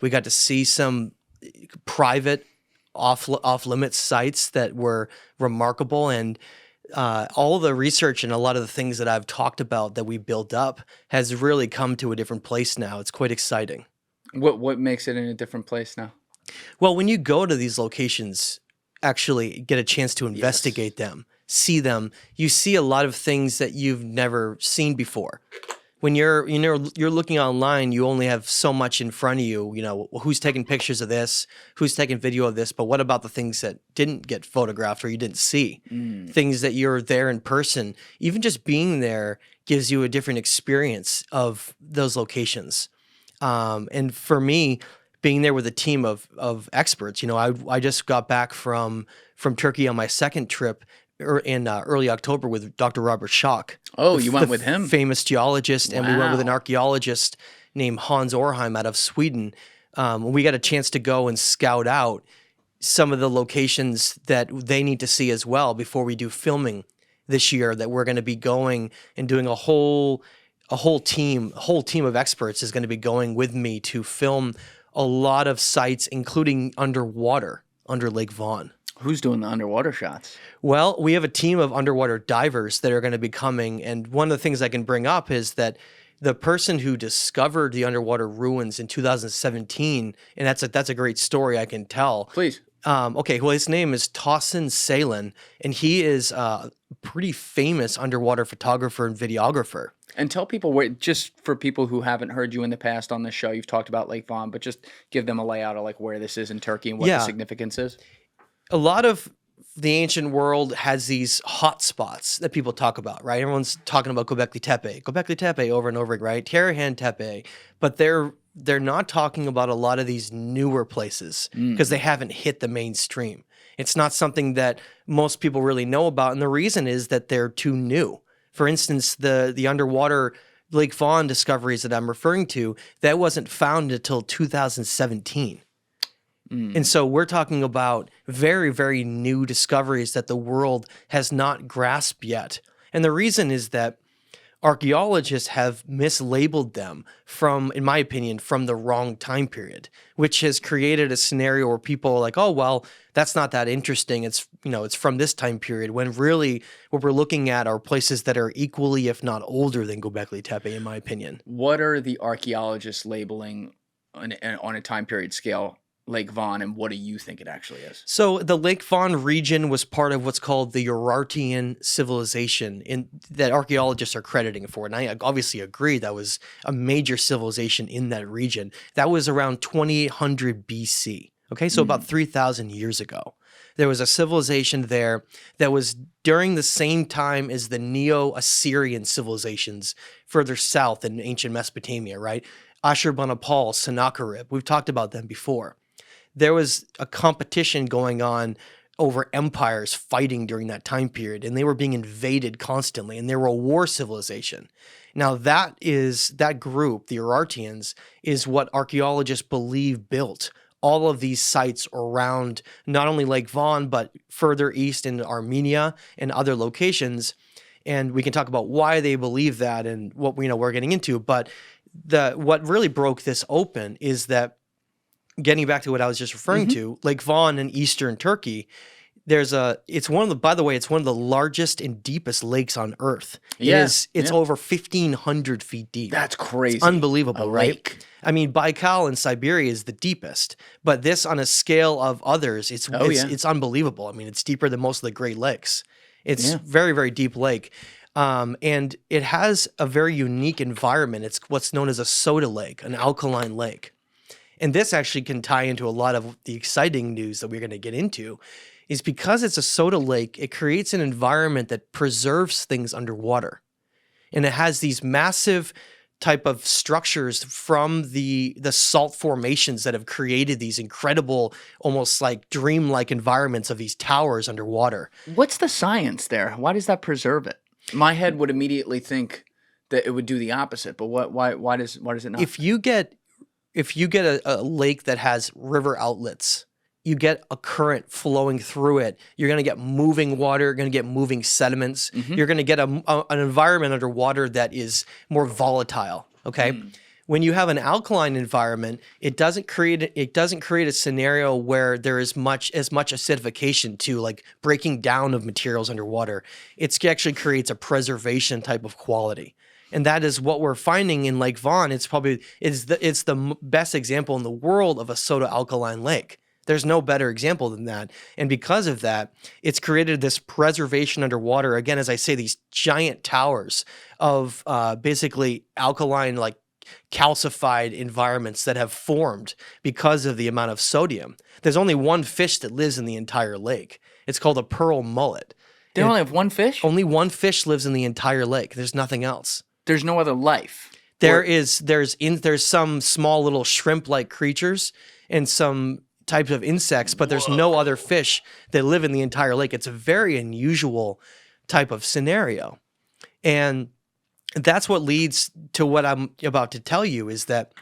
We got to see some private off-limits sites that were remarkable, and all the research and a lot of the things that I've talked about that we built up has really come to a different place now. It's quite exciting. What makes it in a different place now? Well, when you go to these locations, actually get a chance to investigate them, see them, you see a lot of things that you've never seen before. When you're looking online, you only have so much in front of you. You know, who's taking pictures of this, who's taking video of this, but what about the things that didn't get photographed or you didn't see? Things that you're there in person. Even just being there gives you a different experience of those locations. And for me, being there with a team of experts, you know, I just got back from Turkey on my second trip in early October with Dr. Robert Schoch. Oh, you went with him? Famous geologist, and we went with an archaeologist named Hans Orheim out of Sweden. We got a chance to go and scout out some of the locations that they need to see as well before we do filming this year. That we're going to be going and doing a whole team of experts is going to be going with me to film a lot of sites, including underwater, under Lake Vaughan. Who's doing the underwater shots? Well, we have a team of underwater divers that are going to be coming, and one of the things I can bring up is that the person who discovered the underwater ruins in 2017, and that's a great story I can tell. Please. Okay, well, his name is Tossin Salen, and he is a pretty famous underwater photographer and videographer. And tell people, just for people who haven't heard you in the past on this show, you've talked about Lake Vaughan, but just give them a layout of like where this is in Turkey and what the significance is. A lot of the ancient world has these hot spots that people talk about, right? Everyone's talking about Göbekli Tepe over and over, right? Tarihan Tepe, but they're not talking about a lot of these newer places because they haven't hit the mainstream. It's not something that most people really know about, and the reason is that they're too new. For instance, the underwater Lake Vaughan discoveries that I'm referring to, that wasn't found until 2017. And so we're talking about very, very new discoveries that the world has not grasped yet. And the reason is that archaeologists have mislabeled them from, in my opinion, from the wrong time period, which has created a scenario where people are like, oh, well, that's not that interesting. It's, you know, it's from this time period, when really what we're looking at are places that are equally, if not older than Göbekli Tepe, in my opinion. What are the archaeologists labeling on a time period scale Lake Vaughan, and what do you think it actually is? So the Lake Vaughan region was part of what's called the Urartian civilization that archaeologists are crediting for. And I obviously agree that was a major civilization in that region. That was around 2800 BC. Okay, so about 3,000 years ago. There was a civilization there that was during the same time as the Neo-Assyrian civilizations further south in ancient Mesopotamia, right? Ashurbanipal, Sennacherib. We've talked about them before. There was a competition going on over empires fighting during that time period, and they were being invaded constantly, and they were a war civilization. Now that group, the Urartians, is what archaeologists believe built all of these sites around not only Lake Vaughan, but further east in Armenia and other locations. And we can talk about why they believe that and what we're getting into. But what really broke this open is that, getting back to what I was just referring to, Lake Vaughan in eastern Turkey, it's one of the largest and deepest lakes on Earth. It's over 1,500 feet deep. That's crazy. It's unbelievable, right? Lake. I mean, Baikal in Siberia is the deepest, but this, on a scale of others, it's unbelievable. I mean, it's deeper than most of the Great Lakes. It's very, very deep lake. And it has a very unique environment. It's what's known as a soda lake, an alkaline lake. And this actually can tie into a lot of the exciting news that we're going to get into, is because it's a soda lake, it creates an environment that preserves things underwater. And it has these massive type of structures from the salt formations that have created these incredible, almost like dreamlike environments of these towers underwater. What's the science there? Why does that preserve it? My head would immediately think that it would do the opposite, but why does it not? If you get a lake that has river outlets, you get a current flowing through it. You're going to get moving water. You're going to get moving sediments. You're going to get an environment underwater that is more volatile, okay? When you have an alkaline environment, it doesn't create a scenario where there is as much acidification to like breaking down of materials underwater. It actually creates a preservation type of quality. And that is what we're finding in Lake Vaughan. It's the best example in the world of a soda alkaline lake. There's no better example than that. And because of that, it's created this preservation underwater. Again, as I say, these giant towers of basically alkaline, like calcified environments that have formed because of the amount of sodium. There's only one fish that lives in the entire lake. It's called a pearl mullet. They only have one fish? Only one fish lives in the entire lake. There's nothing else. There's no other life. There's some small little shrimp-like creatures and some types of insects, but there's no other fish that live in the entire lake. It's a very unusual type of scenario. And that's what leads to what I'm about to tell you, is that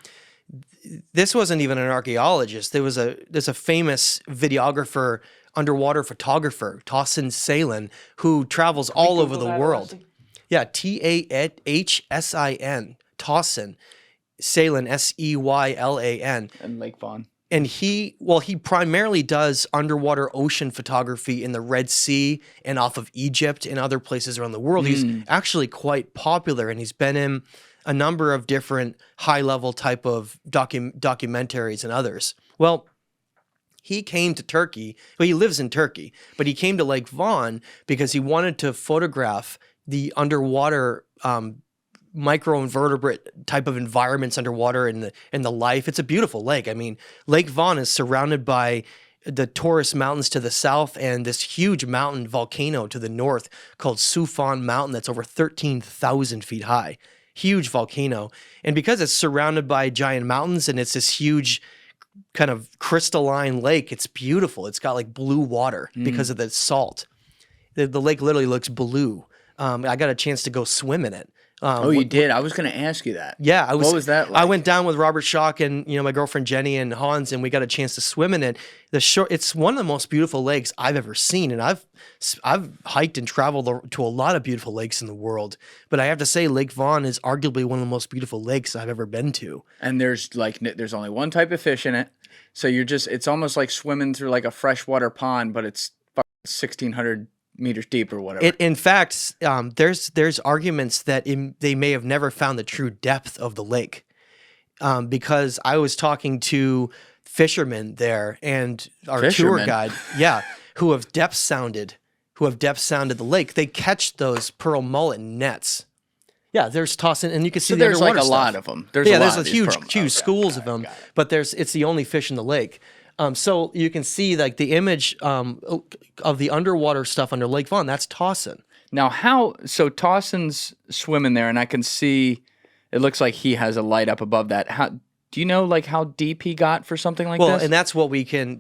this wasn't even an archaeologist. There's a famous videographer, underwater photographer, Tausen Salin, who travels all over the world. Yeah, Tahsin, Tausen Salin, Seylan. And Lake Vaughan. And he primarily does underwater ocean photography in the Red Sea and off of Egypt and other places around the world. He's actually quite popular, and he's been in a number of different high-level type of documentaries and others. Well, he came to Turkey. Well, he lives in Turkey, but he came to Lake Vaughan because he wanted to photograph the underwater microinvertebrate type of environments underwater and the life. It's a beautiful lake. I mean, Lake Vaughan is surrounded by the Taurus Mountains to the south and this huge mountain volcano to the north called Sufan Mountain that's over 13,000 feet high. Huge volcano. And because it's surrounded by giant mountains and it's this huge kind of crystalline lake, it's beautiful. It's got like blue water because of the salt. The lake literally looks blue. I got a chance to go swim in it. You did? I was going to ask you that. Yeah. What was that like? I went down with Robert Schoch and my girlfriend Jenny and Hans, and we got a chance to swim in it. It's one of the most beautiful lakes I've ever seen, and I've hiked and traveled to a lot of beautiful lakes in the world. But I have to say, Lake Vaughan is arguably one of the most beautiful lakes I've ever been to. And there's only one type of fish in it, so it's almost like swimming through like a freshwater pond, but it's 1,600 meters deep or whatever. In fact, there's arguments that they may have never found the true depth of the lake, because I was talking to fishermen there and our tour guide, who have depth sounded the lake. They catch those pearl mullet in nets. Yeah, there's tossing, and you can see the there's underwater like a stuff. lot of them. There's a huge schools of them, but it's the only fish in the lake. So you can see like the image of the underwater stuff under Lake Vaughan. That's Tausen. Now, so Tausen's swimming there, and I can see it looks like he has a light up above that. Do you know like how deep he got for something like this? Well, and that's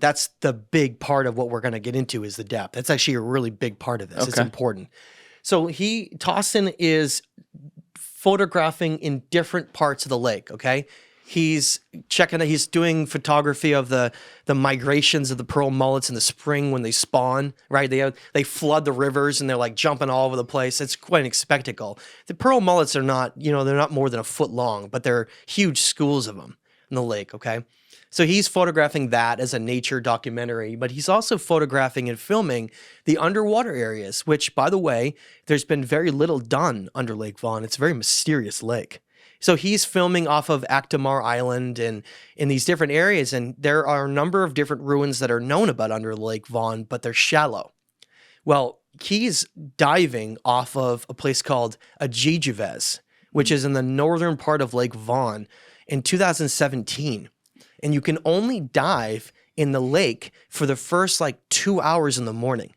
that's the big part of what we're going to get into is the depth. That's actually a really big part of this. Okay. It's important. So Tausen is photographing in different parts of the lake. Okay. He's doing photography of the migrations of the pearl mullets in the spring when they spawn, right? They flood the rivers and they're like jumping all over the place. It's quite a spectacle. The pearl mullets are not, they're not more than a foot long, but they're huge schools of them in the lake, okay? So he's photographing that as a nature documentary, but he's also photographing and filming the underwater areas, which, by the way, there's been very little done under Lake Vaughan. It's a very mysterious lake. So he's filming off of Actimar Island and in these different areas, and there are a number of different ruins that are known about under Lake Vaughan, but they're shallow. Well, he's diving off of a place called Ajijivez, which is in the northern part of Lake Vaughan in 2017. And you can only dive in the lake for the first 2 hours in the morning.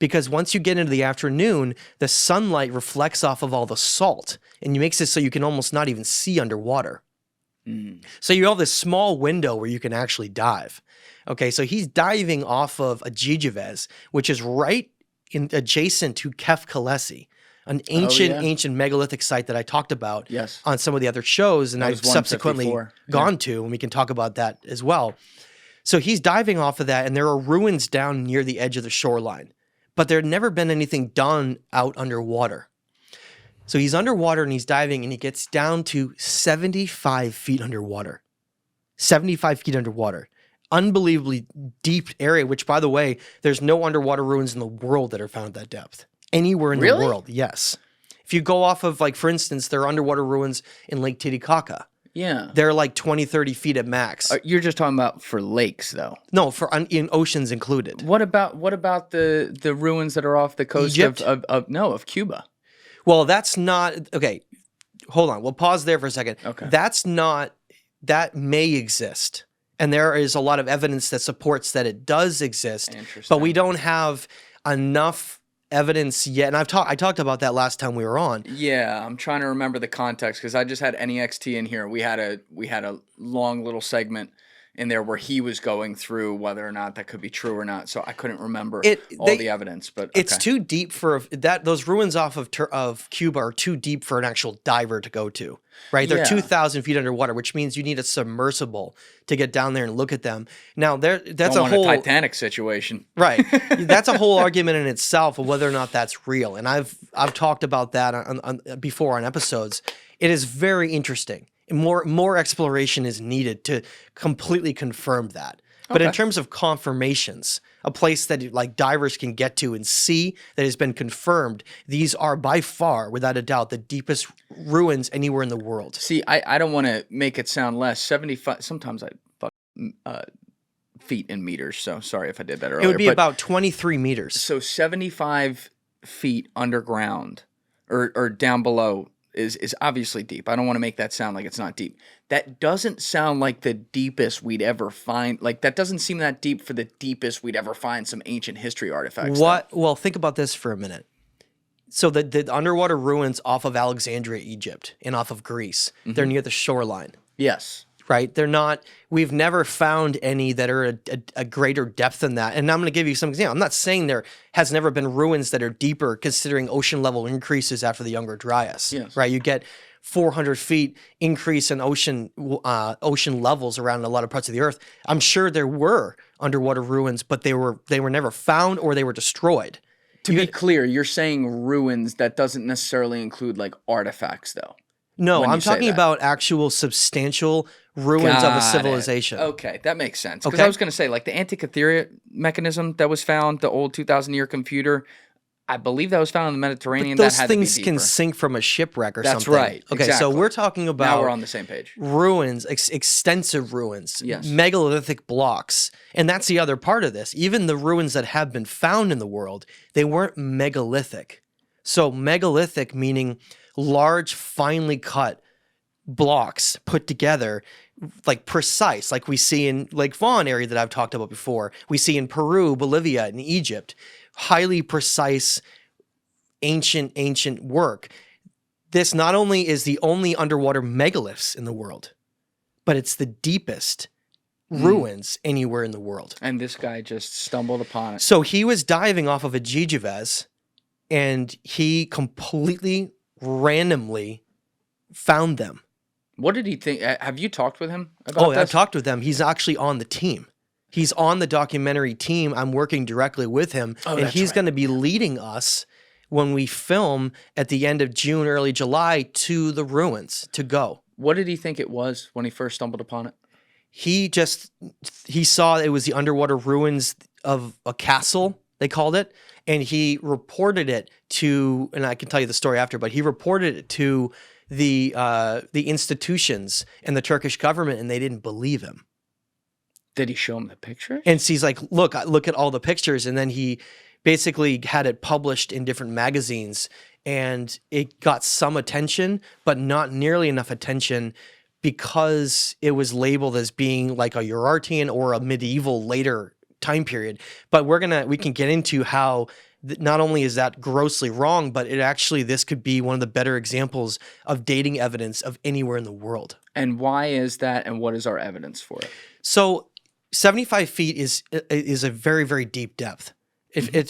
Because once you get into the afternoon, the sunlight reflects off of all the salt and it makes it so you can almost not even see underwater. So you have this small window where you can actually dive. Okay, so he's diving off of Ajijivez, which is right adjacent to Kef Kalesi, an ancient megalithic site that I talked about on some of the other shows, and I've subsequently gone to, and we can talk about that as well. So he's diving off of that, and there are ruins down near the edge of the shoreline. But there had never been anything done out underwater. So he's underwater and he's diving and he gets down to 75 feet underwater. 75 feet underwater. Unbelievably deep area, which, by the way, there's no underwater ruins in the world that are found at that depth. Anywhere in the world, yes. If you go off of, like, for instance, there are underwater ruins in Lake Titicaca. Yeah. They're like 20, 30 feet at max. You're just talking about for lakes, though. No, in oceans included. What about the ruins that are off the coast of Cuba? Well, that's not okay. Hold on. We'll pause there for a second. Okay. That may exist. And there is a lot of evidence that supports that it does exist. Interesting. But we don't have enough evidence yet. And I talked about that last time we were on. Yeah, I'm trying to remember the context because I just had NEXT in here. We had a long little segment in there where he was going through whether or not that could be true or not. So I couldn't remember the evidence, but okay. It's too deep for that. Those ruins off of Cuba are too deep for an actual diver to go to, right? They're 2,000 feet underwater, which means you need a submersible to get down there and look at them. Now, that's a whole Titanic situation, right? That's a whole argument in itself of whether or not that's real, and I've talked about that before on episodes. It is very interesting. More exploration is needed to completely confirm that. But in terms of confirmations, a place that like divers can get to and see that has been confirmed, these are by far, without a doubt, the deepest ruins anywhere in the world. See, I don't want to make it sound less. 75. Sometimes I fuck feet in meters. So sorry if I did that earlier. It would be about 23 meters. So 75 feet underground or down below is obviously deep. I don't want to make that sound like it's not deep. That doesn't sound like the deepest we'd ever find. Like, that doesn't seem that deep for the deepest we'd ever find some ancient history artifacts. Well, think about this for a minute. So the underwater ruins off of Alexandria, Egypt, and off of Greece, they're near the shoreline. Yes. Right? They're not, we've never found any that are a greater depth than that. And I'm going to give you some examples. I'm not saying there has never been ruins that are deeper considering ocean level increases after the Younger Dryas. Yes. Right? You get 400 feet increase in ocean levels around a lot of parts of the earth. I'm sure there were underwater ruins, but they were never found or they were destroyed. To be clear, you're saying ruins. That doesn't necessarily include like artifacts, though. No, I'm talking about actual substantial ruins of a civilization. Okay, that makes sense. Because I was going to say, like the Antikythera mechanism that was found, the old 2,000-year computer, I believe that was found in the Mediterranean. But those that had things to be can sink from a shipwreck or something. That's right. Okay, exactly. So we're talking about now we're on the same page. Ruins, extensive ruins, yes. Megalithic blocks. And that's the other part of this. Even the ruins that have been found in the world, they weren't megalithic. So megalithic meaning large, finely cut blocks put together, like precise, like we see in Lake Vaughan area that I've talked about before. We see in Peru, Bolivia, and Egypt. Highly precise, ancient work. This not only is the only underwater megaliths in the world, but it's the deepest ruins anywhere in the world. And this guy just stumbled upon it. So he was diving off of a Jijivez, and he completely randomly found them. What did he think? Have you talked with him about this? I've talked with him. He's actually on the team. He's on the documentary team. I'm working directly with him, and he's going to be leading us when we film at the end of June, early July to the ruins to go. What did he think it was when he first stumbled upon it? He saw it was the underwater ruins of a castle, they called it, and he reported it to, and I can tell you the story after, but he reported it to the institutions and the Turkish government, and they didn't believe him. Did he show him the pictures? And so he's like, look at all the pictures. And then he basically had it published in different magazines, and it got some attention, but not nearly enough attention because it was labeled as being like a Urartian or a medieval later time period. But we can get into how not only is that grossly wrong, but this could be one of the better examples of dating evidence of anywhere in the world. And why is that? And what is our evidence for it? So 75 feet is a very, very deep depth.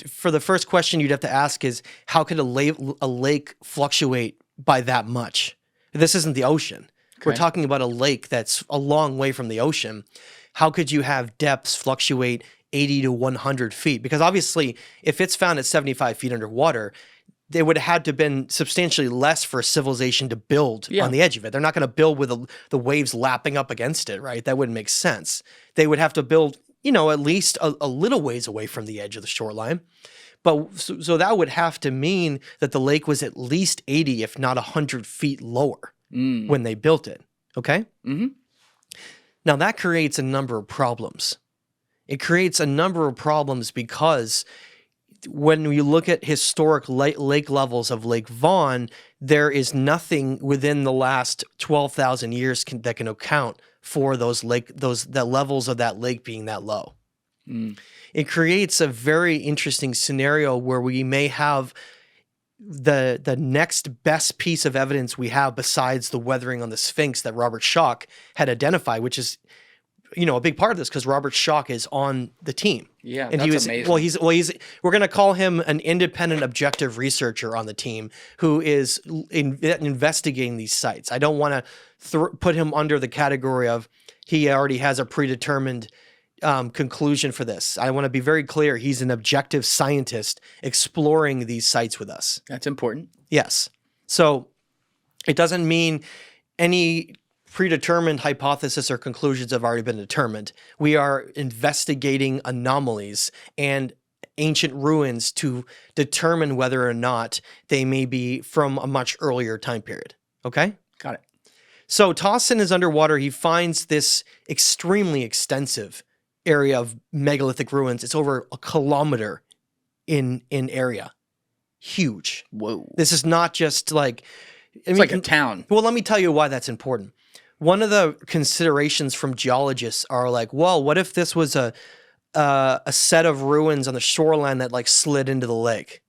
For the first question you'd have to ask is, how could a lake fluctuate by that much? This isn't the ocean. Okay. We're talking about a lake that's a long way from the ocean. How could you have depths fluctuate 80 to 100 feet? Because obviously, if it's found at 75 feet underwater, they would have had to have been substantially less for a civilization to build Yeah. on the edge of it. They're not going to build with the waves lapping up against it, right? That wouldn't make sense. They would have to build, at least a little ways away from the edge of the shoreline. But so that would have to mean that the lake was at least 80, if not 100 feet lower when they built it. Okay? Mm-hmm. Now that creates a number of problems. It creates a number of problems because when you look at historic lake levels of Lake Vaughan, there is nothing within the last 12,000 years that can account for the levels of that lake being that low. It creates a very interesting scenario where we may have the next best piece of evidence we have besides the weathering on the Sphinx that Robert Schoch had identified, which is a big part of this because Robert Schoch is on the team. Yeah, and that's amazing. We're going to call him an independent, objective researcher on the team who is investigating these sites. I don't want to put him under the category of he already has a predetermined conclusion for this. I want to be very clear. He's an objective scientist exploring these sites with us. That's important. Yes. So it doesn't mean any predetermined hypothesis or conclusions have already been determined. We are investigating anomalies and ancient ruins to determine whether or not they may be from a much earlier time period. Okay? Got it. So Towson is underwater. He finds this extremely extensive area of megalithic ruins. It's over a kilometer in area. Huge. Whoa. This is not just like... It's like a town. Well, let me tell you why that's important. One of the considerations from geologists are like, well, what if this was a set of ruins on the shoreline that like slid into the lake?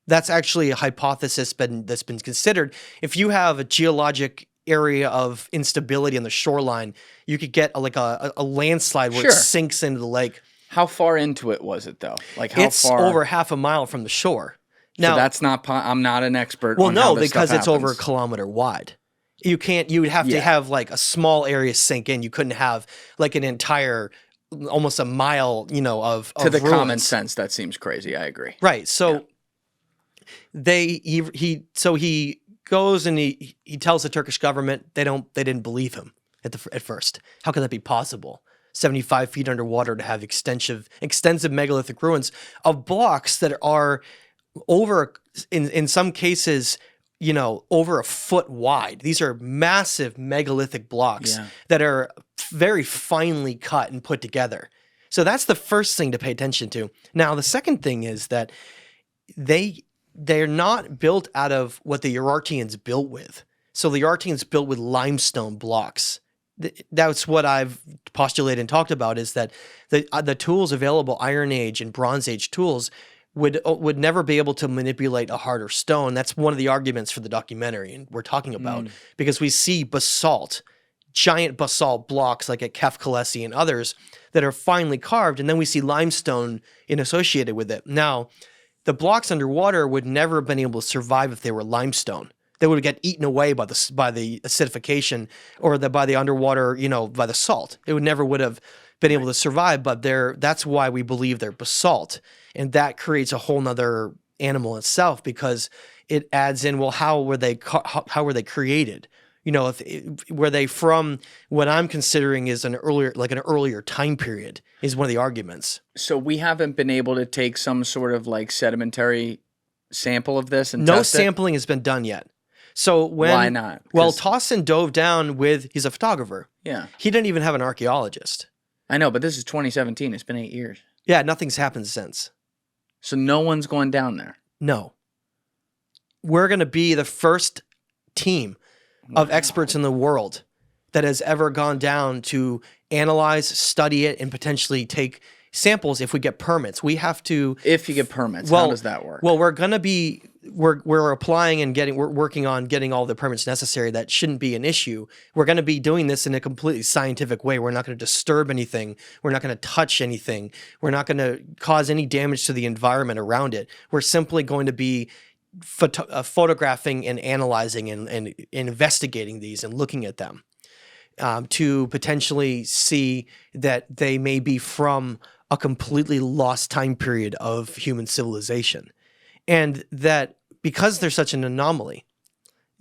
That's actually a hypothesis that's been considered. If you have a geologic area of instability on the shoreline, you could get a landslide where it sinks into the lake. How far into it was it though? Like how it's far? Over half a mile from the shore. Now so that's not. I'm not an expert. Well, on how no, this because stuff it's over a happens. kilometer wide. You can't. You would have to have like a small area sink in. You couldn't have like an entire, almost a mile. Of to the ruins. common sense, that seems crazy. I agree. Right. So he goes and he tells the Turkish government they didn't believe him at first. How could that be possible? 75 feet underwater to have extensive megalithic ruins of blocks that are over in some cases, over a foot wide. These are massive megalithic blocks that are very finely cut and put together. So that's the first thing to pay attention to. Now, the second thing is that they're not built out of what the Urartians built with. So the Urartians built with limestone blocks. That's what I've postulated and talked about is that the tools available, Iron Age and Bronze Age tools, would never be able to manipulate a harder stone. That's one of the arguments for the documentary and we're talking about because we see basalt, giant basalt blocks like at Kalesi and others that are finely carved, and then we see limestone associated with it. Now, the blocks underwater would never have been able to survive if they were limestone. They would get eaten away by the acidification or by the underwater, by the salt. It would have been able to survive, but that's why we believe they're basalt. And that creates a whole nother animal itself because it adds in, well, how were they created? Were they from what I'm considering is an earlier time period is one of the arguments. So we haven't been able to take some sort of like sedimentary sample of this and no test sampling has been done yet. So why not? Well, Towson dove down he's a photographer. Yeah. He didn't even have an archaeologist. I know, but this is 2017. It's been 8 years. Yeah, nothing's happened since. So no one's going down there. No. We're going to be the first team of experts in the world that has ever gone down to analyze, study it, and potentially take samples if we get permits. We have to... If you get permits, how does that work? Well, we're applying and we're working on getting all the permits necessary. That shouldn't be an issue. We're going to be doing this in a completely scientific way. We're not going to disturb anything. We're not going to touch anything. We're not going to cause any damage to the environment around it. We're simply going to be photographing and analyzing and investigating these and looking at them to potentially see that they may be from a completely lost time period of human civilization. And that because they're such an anomaly,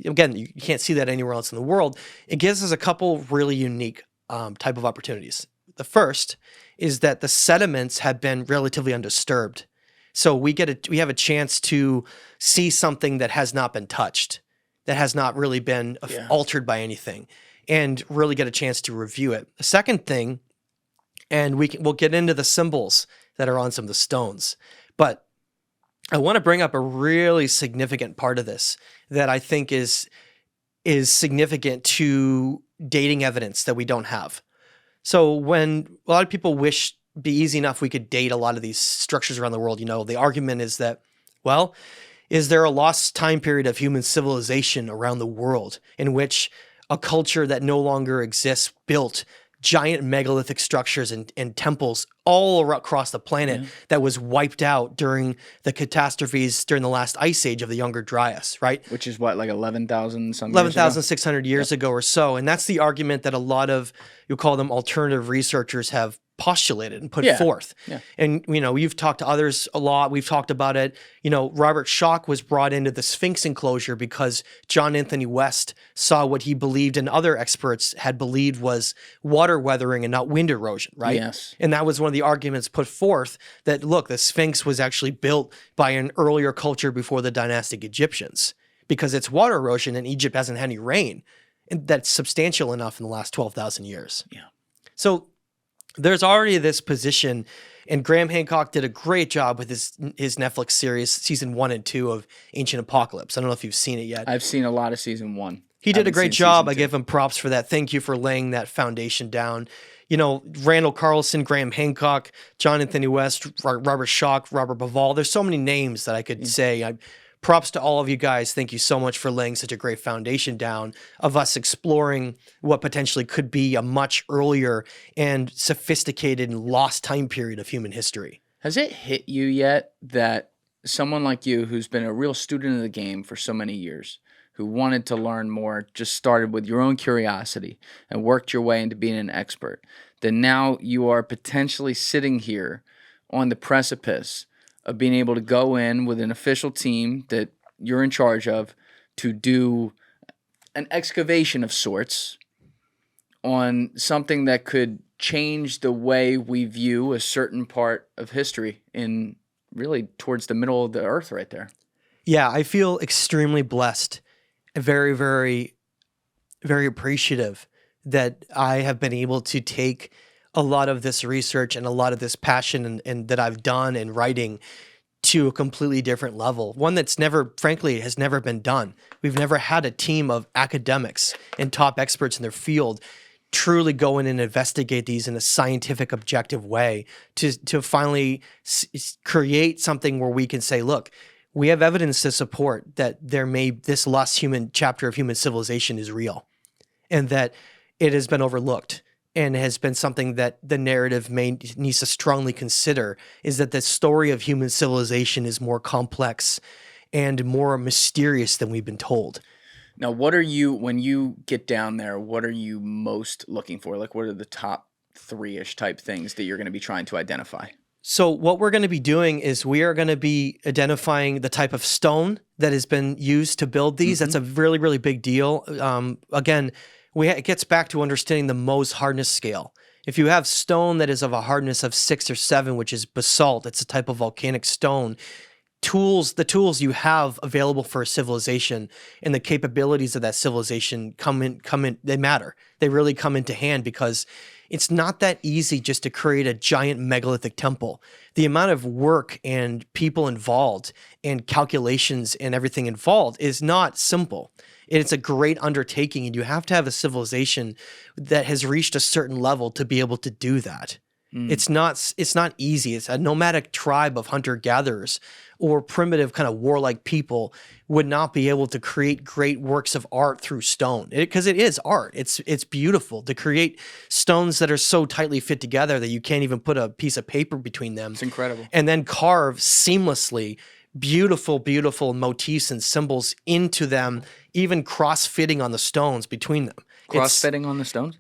again, you can't see that anywhere else in the world, it gives us a couple really unique type of opportunities. The first is that the sediments have been relatively undisturbed. So we have a chance to see something that has not been touched, that has not really been altered by anything, and really get a chance to review it. The second thing, and we'll get into the symbols that are on some of the stones, but I want to bring up a really significant part of this that I think is significant to dating evidence that we don't have. So when a lot of people wish be easy enough we could date a lot of these structures around the world, the argument is that, well, is there a lost time period of human civilization around the world in which a culture that no longer exists built giant megalithic structures and temples all across the planet that was wiped out during the catastrophes during the last ice age of the Younger Dryas, right? Which is what, like 11,000 some 11,600 years ago or so. And that's the argument that a lot of, you'll call them alternative researchers, have postulated and put forth. Yeah. And, you've talked to others a lot. We've talked about it. Robert Schoch was brought into the Sphinx enclosure because John Anthony West saw what he believed and other experts had believed was water weathering and not wind erosion, right? Yes. And that was one of the arguments put forth that, look, the Sphinx was actually built by an earlier culture before the dynastic Egyptians because it's water erosion and Egypt hasn't had any rain. And that's substantial enough in the last 12,000 years. Yeah. So there's already this position, and Graham Hancock did a great job with his Netflix series, season 1 and 2 of Ancient Apocalypse. I don't know if you've seen it yet. I've seen a lot of season 1. He did a great job. I give him props for that. Thank you for laying that foundation down. Randall Carlson, Graham Hancock, John Anthony West, Robert Schoch, Robert Bauval. There's so many names that I could say. Props to all of you guys. Thank you so much for laying such a great foundation down of us exploring what potentially could be a much earlier and sophisticated and lost time period of human history. Has it hit you yet that someone like you, who's been a real student of the game for so many years, who wanted to learn more, just started with your own curiosity and worked your way into being an expert, that now you are potentially sitting here on the precipice of being able to go in with an official team that you're in charge of to do an excavation of sorts on something that could change the way we view a certain part of history in really towards the middle of the earth right there? Yeah, I feel extremely blessed and very, very, very appreciative that I have been able to take a lot of this research and a lot of this passion and that I've done in writing to a completely different level. One that's frankly, has never been done. We've never had a team of academics and top experts in their field truly go in and investigate these in a scientific, objective way to finally create something where we can say, look, we have evidence to support that this lost human chapter of human civilization is real, and that it has been overlooked and has been something that the narrative needs to strongly consider, is that the story of human civilization is more complex and more mysterious than we've been told. Now, when you get down there, what are you most looking for? Like, what are the top 3-ish type things that you're going to be trying to identify? So what we're going to be doing is we are going to be identifying the type of stone that has been used to build these. That's a really, really big deal. Again, it gets back to understanding the Mohs hardness scale. If you have stone that is of a hardness of 6 or 7, which is basalt, it's a type of volcanic stone, the tools you have available for a civilization and the capabilities of that civilization come in, they matter. They really come into hand because it's not that easy just to create a giant megalithic temple. The amount of work and people involved and calculations and everything involved is not simple. It's a great undertaking, and you have to have a civilization that has reached a certain level to be able to do that. It's not easy. It's a nomadic tribe of hunter-gatherers or primitive kind of warlike people would not be able to create great works of art through stone, because it is art. It's beautiful to create stones that are so tightly fit together that you can't even put a piece of paper between them. It's incredible. And then carve seamlessly beautiful, beautiful motifs and symbols into them, even cross-fitting on the stones between them. Cross-fitting on the stones?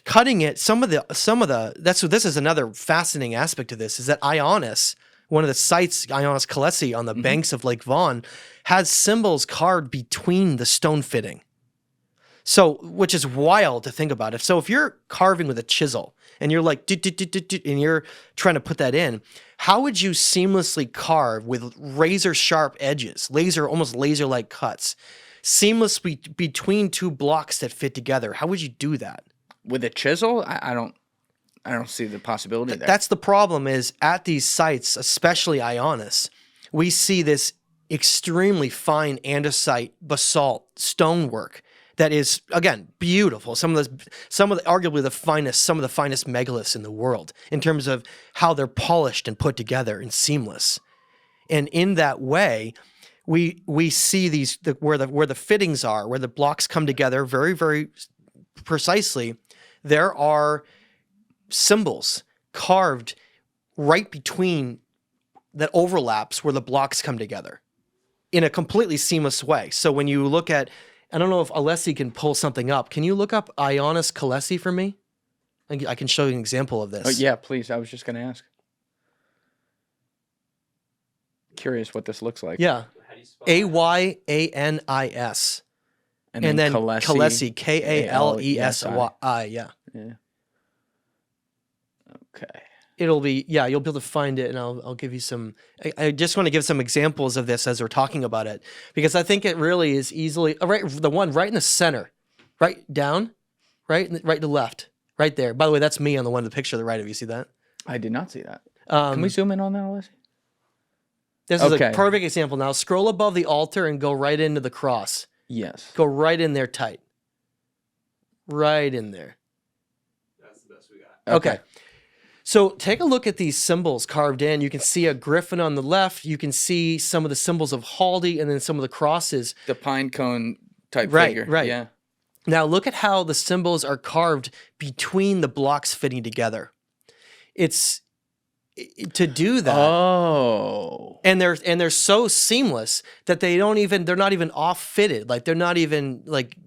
Cutting it, this is another fascinating aspect of this, is that Ayanis, one of the sites, Ayanis Kalesi, on the banks of Lake Vaughan, has symbols carved between the stone fitting. So, which is wild to think about. If you're carving with a chisel and you're like, and you're trying to put that in, how would you seamlessly carve with razor sharp edges, almost laser-like cuts, seamlessly between two blocks that fit together? How would you do that? With a chisel? I don't see the possibility there. That's the problem is at these sites, especially Ayanis, we see this extremely fine andesite basalt stonework that is, again, beautiful. Some of the arguably some of the finest megaliths in the world in terms of how they're polished and put together and seamless. And in that way, we see where the fittings are, where the blocks come together very, very precisely. There are symbols carved right between that overlaps where the blocks come together in a completely seamless way. So when you look at, I don't know if Alessi can pull something up. Can you look up Ayanis Kalesi for me? I can show you an example of this. Oh, yeah, please. I was just going to ask. Curious what this looks like. Yeah. Ayanis. And then Kalesi, Kalesi, yeah. Yeah. Okay. It'll be, yeah, you'll be able to find it, and I'll give you some. I just want to give some examples of this as we're talking about it, because I think it really is easily the one right in the center, right down, right to the left, right there. By the way, that's me on the one in the picture to the right of you. See that? I did not see that. Can we zoom in on that, Alessi? This is a perfect example. Now scroll above the altar and go right into the cross. Yes. Go right in there tight. Right in there. That's the best we got. Okay. So take a look at these symbols carved in. You can see a griffin on the left. You can see some of the symbols of Haldi and then some of the crosses. The pine cone type figure. Right. Yeah. Now look at how the symbols are carved between the blocks fitting together. It's to do that. Oh. And they're so seamless that they're not even off fitted. Like they're not even like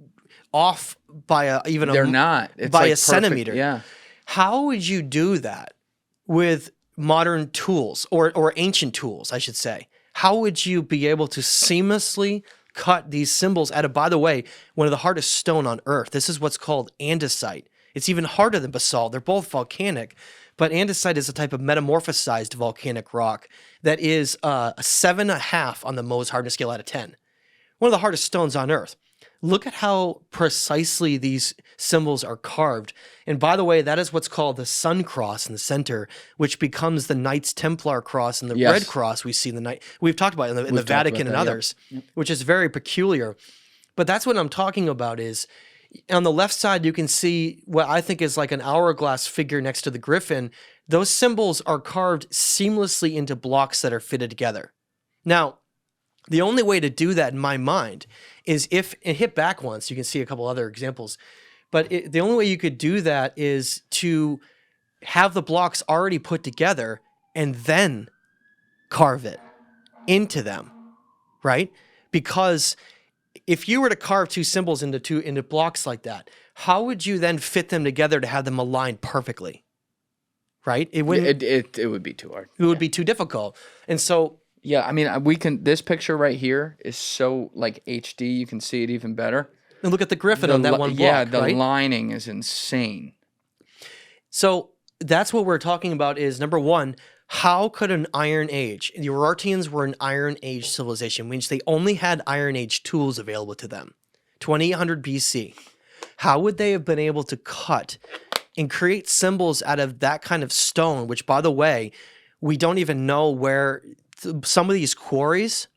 off by They're not. It's by like a perfect. centimeter. Yeah. How would you do that with modern tools or ancient tools, I should say? How would you be able to seamlessly cut these symbols out of, by the way, one of the hardest stone on earth? This is what's called andesite. It's even harder than basalt. They're both volcanic, but andesite is a type of metamorphosized volcanic rock that is a 7.5 on the Mohs hardness scale out of 10. One of the hardest stones on earth. Look at how precisely these symbols are carved. And by the way, that is what's called the sun cross in the center, which becomes the Knights Templar cross and the red cross we see in the night. We've talked about it in the Vatican and others, which is very peculiar. But that's what I'm talking about is on the left side, you can see what I think is like an hourglass figure next to the griffin. Those symbols are carved seamlessly into blocks that are fitted together. Now, the only way to do that in my mind is and hit back once, you can see a couple other examples, but the only way you could do that is to have the blocks already put together and then carve it into them, right? Because if you were to carve two symbols into blocks like that, how would you then fit them together to have them aligned perfectly, right? It would be too hard. It would be too difficult. And so... Yeah, I mean, this picture right here is so like HD, you can see it even better. And look at the griffin on that one block, yeah, the right? lining is insane. So that's what we're talking about is, number one, how could an Iron Age, the Urartians were an Iron Age civilization, which they only had Iron Age tools available to them, 2800 BC. How would they have been able to cut and create symbols out of that kind of stone, which, by the way, we don't even know where... Some of these quarries,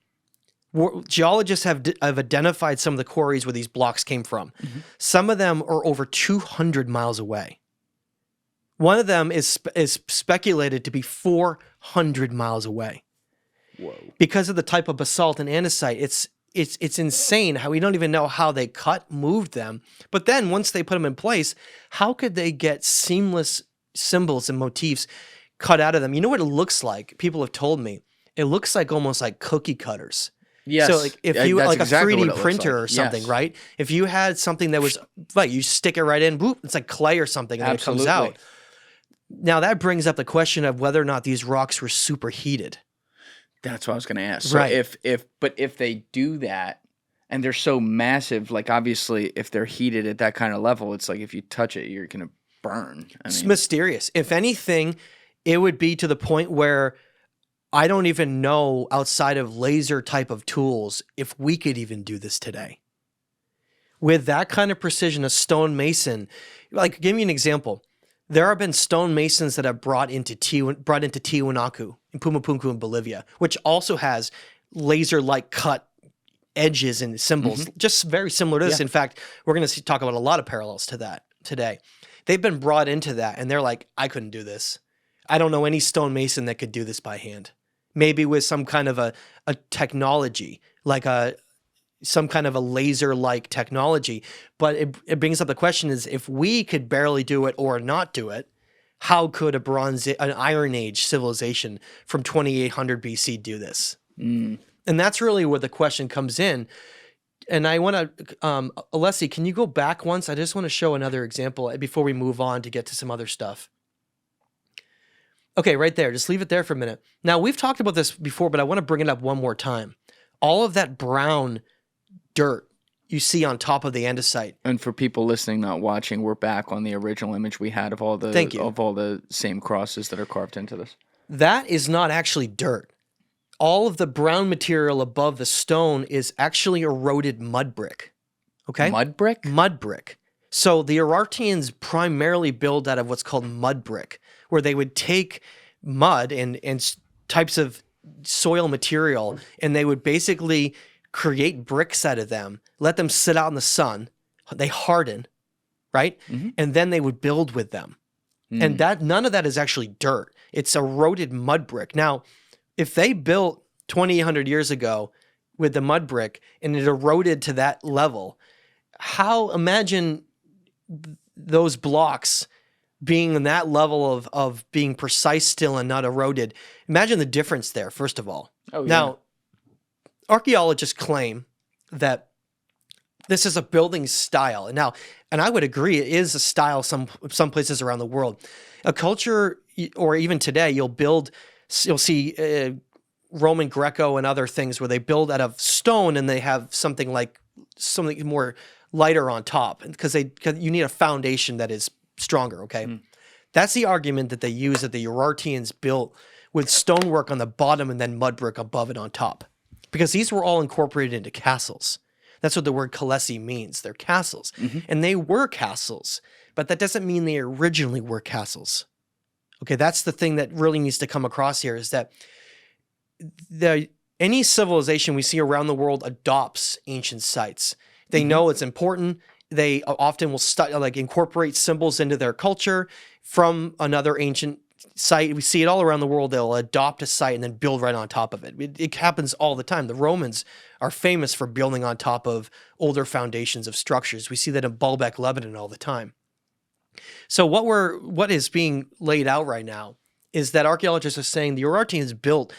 geologists have identified some of the quarries where these blocks came from. Mm-hmm. Some of them are over 200 miles away. One of them is speculated to be 400 miles away. Whoa! Because of the type of basalt and andesite, it's insane how we don't even know how they moved them. But then once they put them in place, how could they get seamless symbols and motifs cut out of them? You know what it looks like? People have told me. It looks like almost like cookie cutters. Yes. So like if you like exactly a 3D printer like. or something, yes. right? If you had something that was like you stick it right in, boop, it's like clay or something, and then it comes out. Now that brings up the question of whether or not these rocks were superheated. That's what I was going to ask. So Right. if they do that and they're so massive, like obviously if they're heated at that kind of level, it's like if you touch it, you're going to burn. It's mysterious. If anything, it would be to the point where I don't even know outside of laser type of tools if we could even do this today. With that kind of precision, a stonemason, like give me an example. There have been stonemasons that have brought into Tiwanaku in Pumapunku in Bolivia, which also has laser-like cut edges and symbols, just very similar to this. Yeah. In fact, we're going to talk about a lot of parallels to that today. They've been brought into that, and they're like, I couldn't do this. I don't know any stonemason that could do this by hand. Maybe with some kind of a technology, like some kind of a laser-like technology. But it brings up the question is, if we could barely do it or not do it, how could an Iron Age civilization from 2800 BC do this? And that's really where the question comes in. And I want to, Alessi, can you go back once? I just want to show another example before we move on to get to some other stuff. Okay, right there. Just leave it there for a minute. Now, we've talked about this before, but I want to bring it up one more time. All of that brown dirt you see on top of the andesite. And for people listening, not watching, we're back on the original image we had of all the same crosses that are carved into this. That is not actually dirt. All of the brown material above the stone is actually eroded mud brick. Okay? Mud brick? Mud brick. So the Urartians primarily build out of what's called mud brick, where they would take mud and types of soil material, and they would basically create bricks out of them, let them sit out in the sun, they harden, right? And then they would build with them. And that none of that is actually dirt. It's eroded mud brick. Now, if they built 2,800 years ago with the mud brick and it eroded to that level, imagine those blocks being in that level of being precise still and not eroded. Imagine the difference there, first of all. Oh, yeah. Now, archaeologists claim that this is a building style. And I would agree, it is a style some places around the world. A culture, or even today, you'll see Roman Greco and other things where they build out of stone and they have something more lighter on top because you need a foundation that is stronger, okay? That's the argument that they use that the Urartians built with stonework on the bottom and then mud brick above it on top. Because these were all incorporated into castles. That's what the word Kalesi means. They're castles. And they were castles, but that doesn't mean they originally were castles. Okay, that's the thing that really needs to come across here is that any civilization we see around the world adopts ancient sites. They know it's important. They often will incorporate symbols into their culture from another ancient site. We see it all around the world. They'll adopt a site and then build right on top of it. It happens all the time. The Romans are famous for building on top of older foundations of structures. We see that in Baalbek, Lebanon all the time. So what is being laid out right now is that archaeologists are saying the Urartians built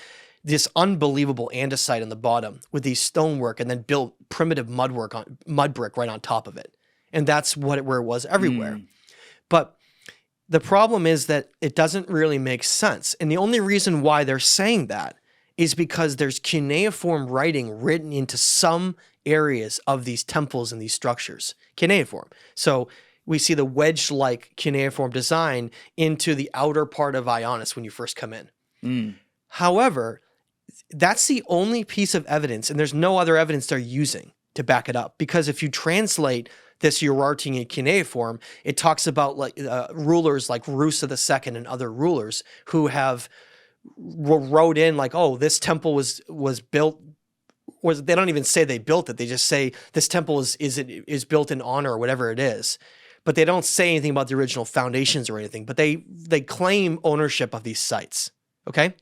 this unbelievable andesite on the bottom with these stonework and then built primitive mud brick right on top of it. And that's where it was everywhere. But the problem is that it doesn't really make sense. And the only reason why they're saying that is because there's cuneiform writing written into some areas of these temples and these structures. Cuneiform. So we see the wedge-like cuneiform design into the outer part of Ayanis when you first come in. However, that's the only piece of evidence, and there's no other evidence they're using to back it up. Because if you translate this Urartian cuneiform, it talks about rulers like Rus II and other rulers who wrote in this temple was built, or they don't even say they built it. They just say this temple is built in honor or whatever it is. But they don't say anything about the original foundations or anything. But they claim ownership of these sites, okay?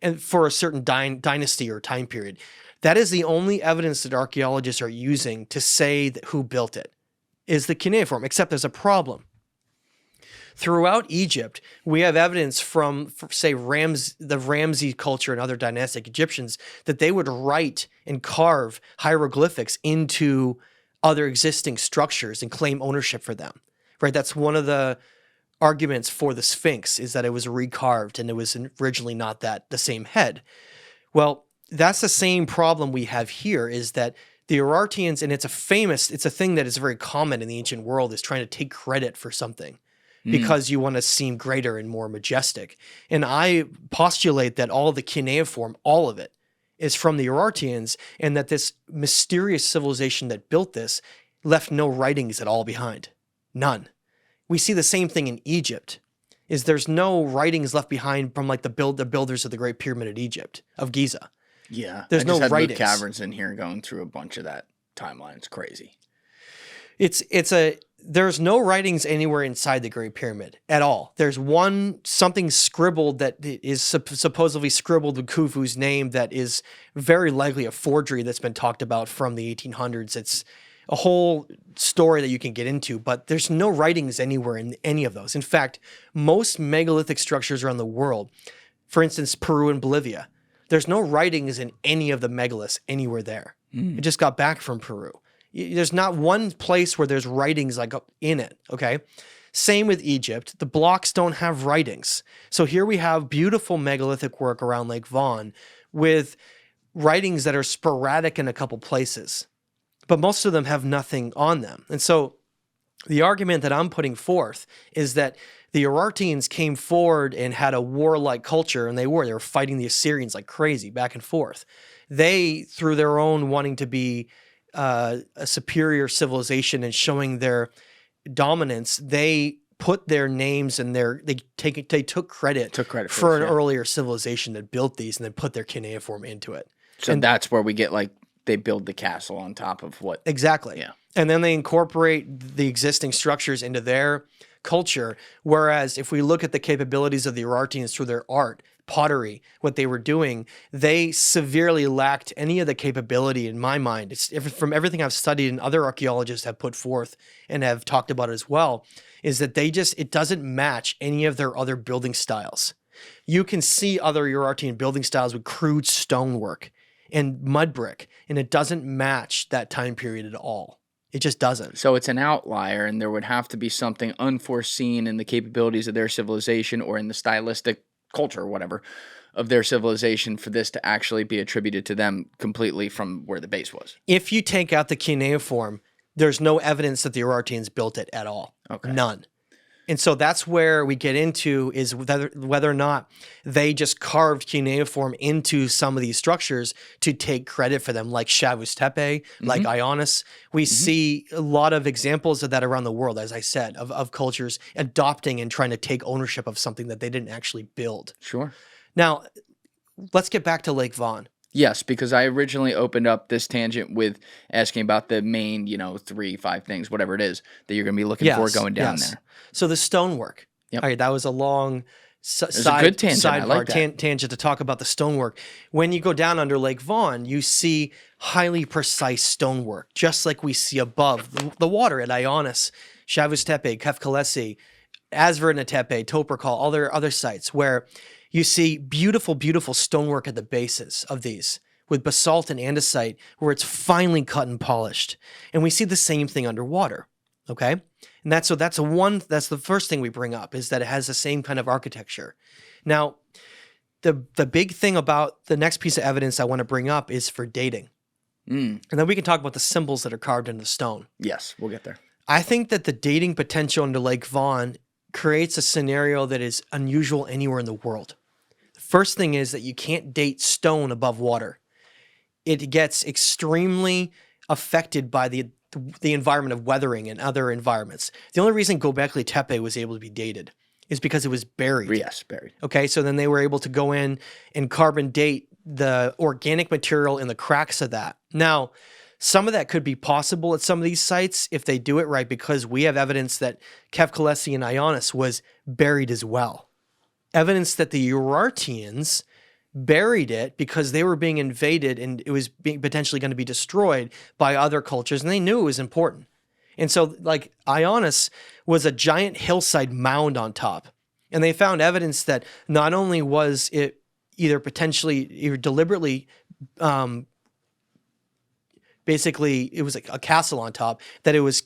And for a certain dynasty or time period. That is the only evidence that archaeologists are using to say who built it, is the cuneiform, except there's a problem. Throughout Egypt, we have evidence from say, the Ramsey culture and other dynastic Egyptians that they would write and carve hieroglyphics into other existing structures and claim ownership for them, right? That's one of the arguments for the Sphinx is that it was recarved and it was originally not the same head. Well, that's the same problem we have here, is that the Urartians, and it's a thing that is very common in the ancient world, is trying to take credit for something because you want to seem greater and more majestic. And I postulate that all of the cuneiform, all of it, is from the Urartians, and that this mysterious civilization that built this left no writings at all behind. None. We see the same thing in Egypt, is there's no writings left behind from like the builders of the Great Pyramid of Egypt, of Giza. Yeah. There's I just no had Luke writings. Caverns in here going through a bunch of that timeline. It's crazy. There's no writings anywhere inside the Great Pyramid at all. There's something scribbled that is supposedly scribbled with Khufu's name that is very likely a forgery that's been talked about from the 1800s. It's a whole story that you can get into, but there's no writings anywhere in any of those. In fact, most megalithic structures around the world, for instance, Peru and Bolivia, there's no writings in any of the megaliths anywhere there. It just got back from Peru. There's not one place where there's writings like in it, okay? Same with Egypt. The blocks don't have writings. So here we have beautiful megalithic work around Lake Vaughan with writings that are sporadic in a couple places, but most of them have nothing on them. And so the argument that I'm putting forth is that the Urartians came forward and had a warlike culture, and they were fighting the Assyrians like crazy back and forth. They, through their own wanting to be a superior civilization and showing their dominance, they put their names and they took credit for an earlier civilization that built these, and then put their cuneiform into it. So that's where we get like they build the castle on top of what exactly. Yeah. And then they incorporate the existing structures into their culture. Whereas if we look at the capabilities of the Urartians through their art, pottery, what they were doing, they severely lacked any of the capability in my mind. It's from everything I've studied and other archaeologists have put forth and have talked about as well, is that it doesn't match any of their other building styles. You can see other Urartian building styles with crude stonework and mud brick, and it doesn't match that time period at all. It just doesn't. So it's an outlier, and there would have to be something unforeseen in the capabilities of their civilization or in the stylistic culture or whatever of their civilization for this to actually be attributed to them completely from where the base was. If you take out the cuneiform, there's no evidence that the Urartians built it at all. Okay. None. And so that's where we get into is whether or not they just carved cuneiform into some of these structures to take credit for them, like Shavus Tepe, like Ayanis. We see a lot of examples of that around the world, as I said, of cultures adopting and trying to take ownership of something that they didn't actually build. Sure. Now, let's get back to Lake Vaughan. Yes, because I originally opened up this tangent with asking about the main, 3-5 things, whatever it is, that you're going to be looking for going down there. So the stonework. Yep. All right, that was a long a good tangent. I like that. Tangent to talk about the stonework. When you go down under Lake Vaughan, you see highly precise stonework, just like we see above the water at Ayanis, Shavus Tepe, Kalesi, Asverna Tepe, Toprakal, all their other sites where you see beautiful, beautiful stonework at the bases of these with basalt and andesite where it's finely cut and polished. And we see the same thing underwater, okay? And that's the first thing we bring up, is that it has the same kind of architecture. Now, the big thing about the next piece of evidence I want to bring up is for dating. And then we can talk about the symbols that are carved into the stone. Yes, we'll get there. I think that the dating potential under Lake Vaughan creates a scenario that is unusual anywhere in the world. The first thing is that you can't date stone above water. It gets extremely affected by the environment of weathering and other environments. The only reason Göbekli Tepe was able to be dated is because it was buried. Yes, buried. Okay, so then they were able to go in and carbon date the organic material in the cracks of that. Now, some of that could be possible at some of these sites if they do it right, because we have evidence that Kalesi and Ayanis was buried as well. Evidence that the Urartians buried it because they were being invaded and it was potentially going to be destroyed by other cultures, and they knew it was important. And so, like, Ayanis was a giant hillside mound on top, and they found evidence that not only was it either deliberately, basically, it was like a castle on top, that it was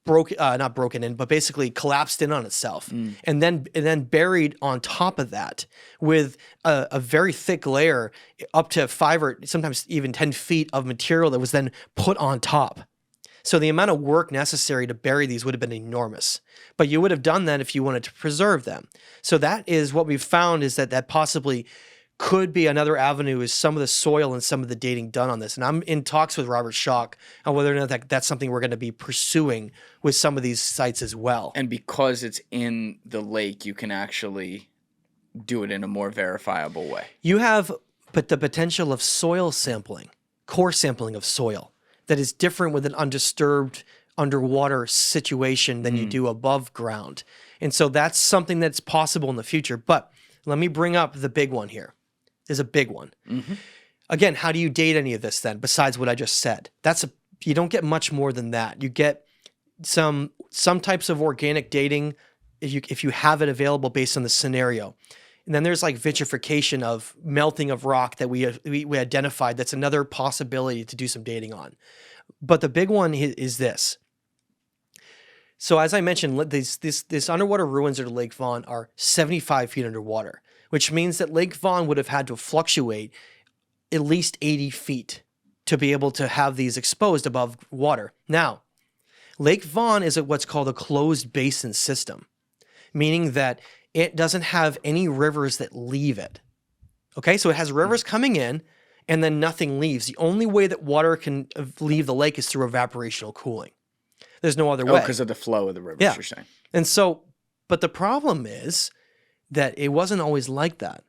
not broken in, but basically collapsed in on itself, and then buried on top of that with a very thick layer, up to 5 or sometimes even 10 feet of material that was then put on top. So the amount of work necessary to bury these would have been enormous, but you would have done that if you wanted to preserve them. So that is what we've found, is that possibly could be another avenue, is some of the soil and some of the dating done on this. And I'm in talks with Robert Schoch on whether or not that's something we're going to be pursuing with some of these sites as well. And because it's in the lake, you can actually do it in a more verifiable way. You have the potential of soil sampling, core sampling of soil, that is different with an undisturbed underwater situation than you do above ground. And so that's something that's possible in the future. But let me bring up the big one here. There's a big one. Again, how do you date any of this then, besides what I just said? You don't get much more than that. You get some types of organic dating if you have it available based on the scenario. And then there's like vitrification, of melting of rock that we identified. That's another possibility to do some dating on. But the big one is this. So as I mentioned, this underwater ruins of Lake Vaughan are 75 feet underwater, which means that Lake Vaughan would have had to fluctuate at least 80 feet to be able to have these exposed above water. Now, Lake Vaughan is what's called a closed basin system, meaning that it doesn't have any rivers that leave it. Okay, so it has rivers coming in and then nothing leaves. The only way that water can leave the lake is through evaporational cooling. There's no other way. Because of the flow of the rivers, you're saying. And so, but the problem is that it wasn't always like that.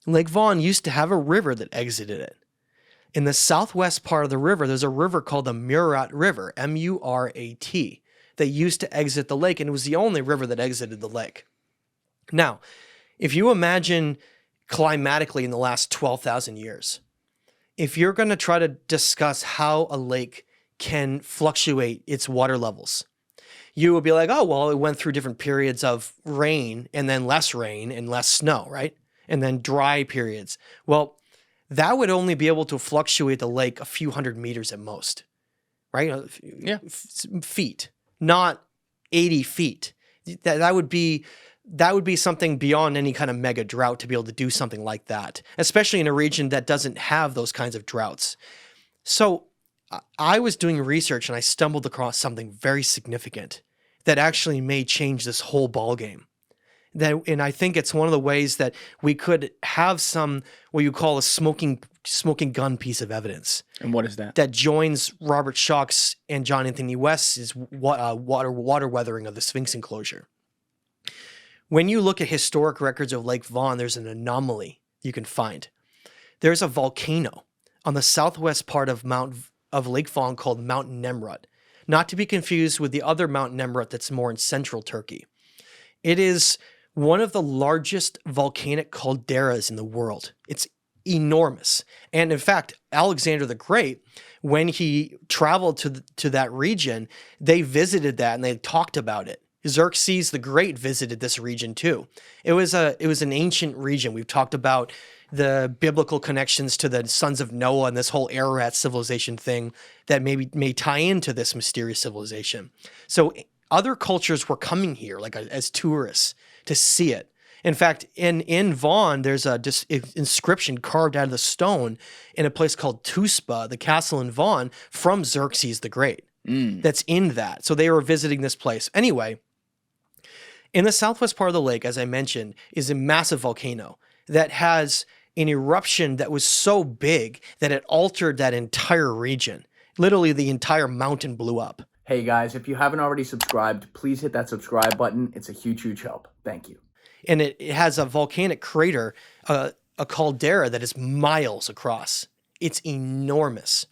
Lake Vaughan used to have a river that exited it. In the southwest part of the river, there's a river called the Murat River, M-U-R-A-T, that used to exit the lake, and it was the only river that exited the lake. Now, if you imagine climatically in the last 12,000 years, if you're going to try to discuss how a lake can fluctuate its water levels, you would be like, oh, well, it went through different periods of rain and then less rain and less snow, right? And then dry periods. Well, that would only be able to fluctuate the lake a few hundred meters at most, right? Feet, not 80 feet. That would be something beyond any kind of mega drought to be able to do something like that, especially in a region that doesn't have those kinds of droughts. So I was doing research and I stumbled across something very significant that actually may change this whole ballgame. And I think it's one of the ways that we could have some, what you call a smoking gun piece of evidence. And what is that? That joins Robert Schoch's and John Anthony West's water weathering of the Sphinx enclosure. When you look at historic records of Lake Vaughan, there's an anomaly you can find. There's a volcano on the southwest part of Lake Vaughan called Mount Nemrut, not to be confused with the other Mount Nemrut that's more in central Turkey. It is one of the largest volcanic calderas in the world. It's enormous. And in fact, Alexander the Great, when he traveled to that region, they visited that and they talked about it. Xerxes the Great visited this region too. It was an ancient region. We've talked about the biblical connections to the sons of Noah and this whole Ararat civilization thing that may tie into this mysterious civilization. So other cultures were coming here as tourists to see it. In fact, in Vaughan, there's a inscription carved out of the stone in a place called Tuspa, the castle in Vaughan, from Xerxes the Great. That's in that. So they were visiting this place. Anyway, in the southwest part of the lake, as I mentioned, is a massive volcano that has an eruption that was so big that it altered that entire region. Literally, the entire mountain blew up. Hey guys, if you haven't already subscribed, please hit that subscribe button. It's a huge, huge help. Thank you. And it has a volcanic crater, a caldera that is miles across. It's enormous.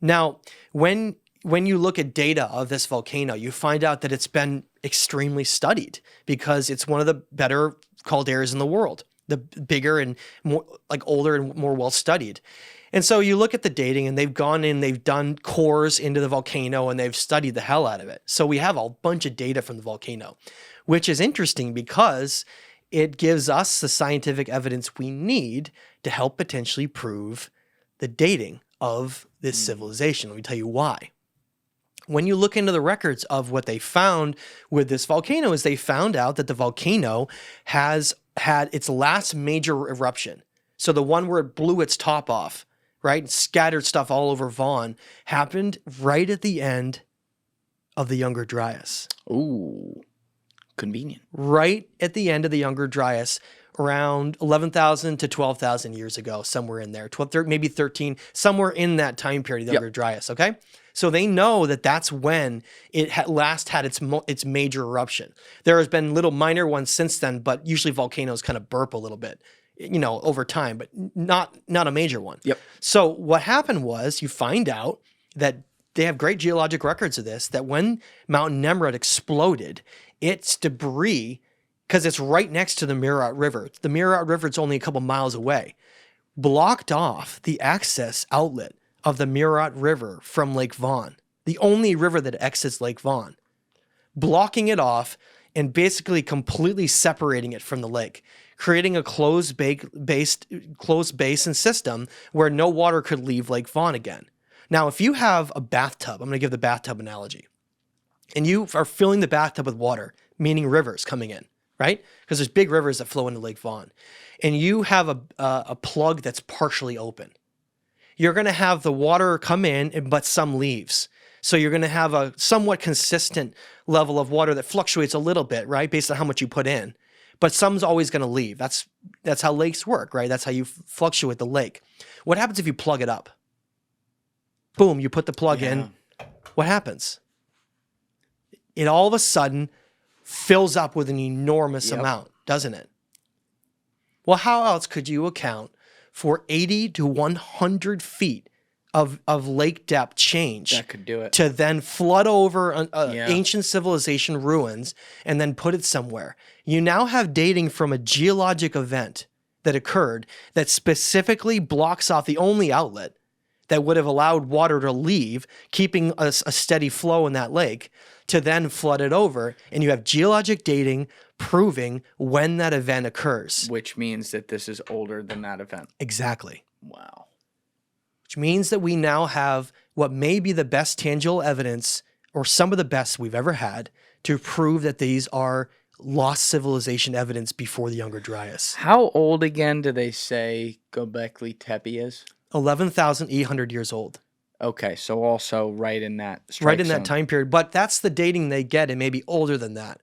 Now, when you look at data of this volcano, you find out that it's been extremely studied because it's one of the better calderas in the world, the bigger and more older and more well studied. And so you look at the dating and they've gone in, they've done cores into the volcano and they've studied the hell out of it. So we have a bunch of data from the volcano, which is interesting because it gives us the scientific evidence we need to help potentially prove the dating of this civilization. Let me tell you why. when you look into the records of what they found with this volcano is they found out that the volcano has had its last major eruption. So the one where it blew its top off, right, and scattered stuff all over Vaughn, happened right at the end of the Younger Dryas. Ooh, convenient. Right at the end of the Younger Dryas, around 11,000 to 12,000 years ago, somewhere in there, 12, maybe 13, somewhere in that time period, the Younger Dryas, okay? So they know that that's when it last had its major eruption. There has been little minor ones since then, but usually volcanoes kind of burp a little bit, over time, but not a major one. Yep. So what happened was you find out that they have great geologic records of this, that when Mount Nemrut exploded, its debris, because it's right next to the Meerut River. The Meerut River is only a couple miles away, blocked off the access outlet of the Meerut River from Lake Vaughn, the only river that exits Lake Vaughn, blocking it off and basically completely separating it from the lake, creating a closed basin system where no water could leave Lake Vaughn again. Now, if you have a bathtub, I'm going to give the bathtub analogy, and you are filling the bathtub with water, meaning rivers coming in, right? Because there's big rivers that flow into Lake Vaughn, and you have a plug that's partially open. You're going to have the water come in, but some leaves. So you're going to have a somewhat consistent level of water that fluctuates a little bit, right? Based on how much you put in, but some's always going to leave. That's how lakes work, right? That's how you fluctuate the lake. What happens if you plug it up? Boom, you put the plug in. What happens? It all of a sudden fills up with an enormous amount, doesn't it? Well, how else could you account for 80 to 100 feet of lake depth change That could do it. to then flood over ancient civilization ruins and then put it somewhere? You now have dating from a geologic event that occurred that specifically blocks off the only outlet that would have allowed water to leave, keeping a steady flow in that lake, to then flood it over. And you have geologic dating proving when that event occurs. Which means that this is older than that event. Exactly. Wow. Which means that we now have what may be the best tangible evidence, or some of the best we've ever had, to prove that these are lost civilization evidence before the Younger Dryas. How old again do they say Göbekli Tepe is? 11,800 years old. Okay, so also right in that strike Right in zone. that time period. But that's the dating they get, and maybe older than that.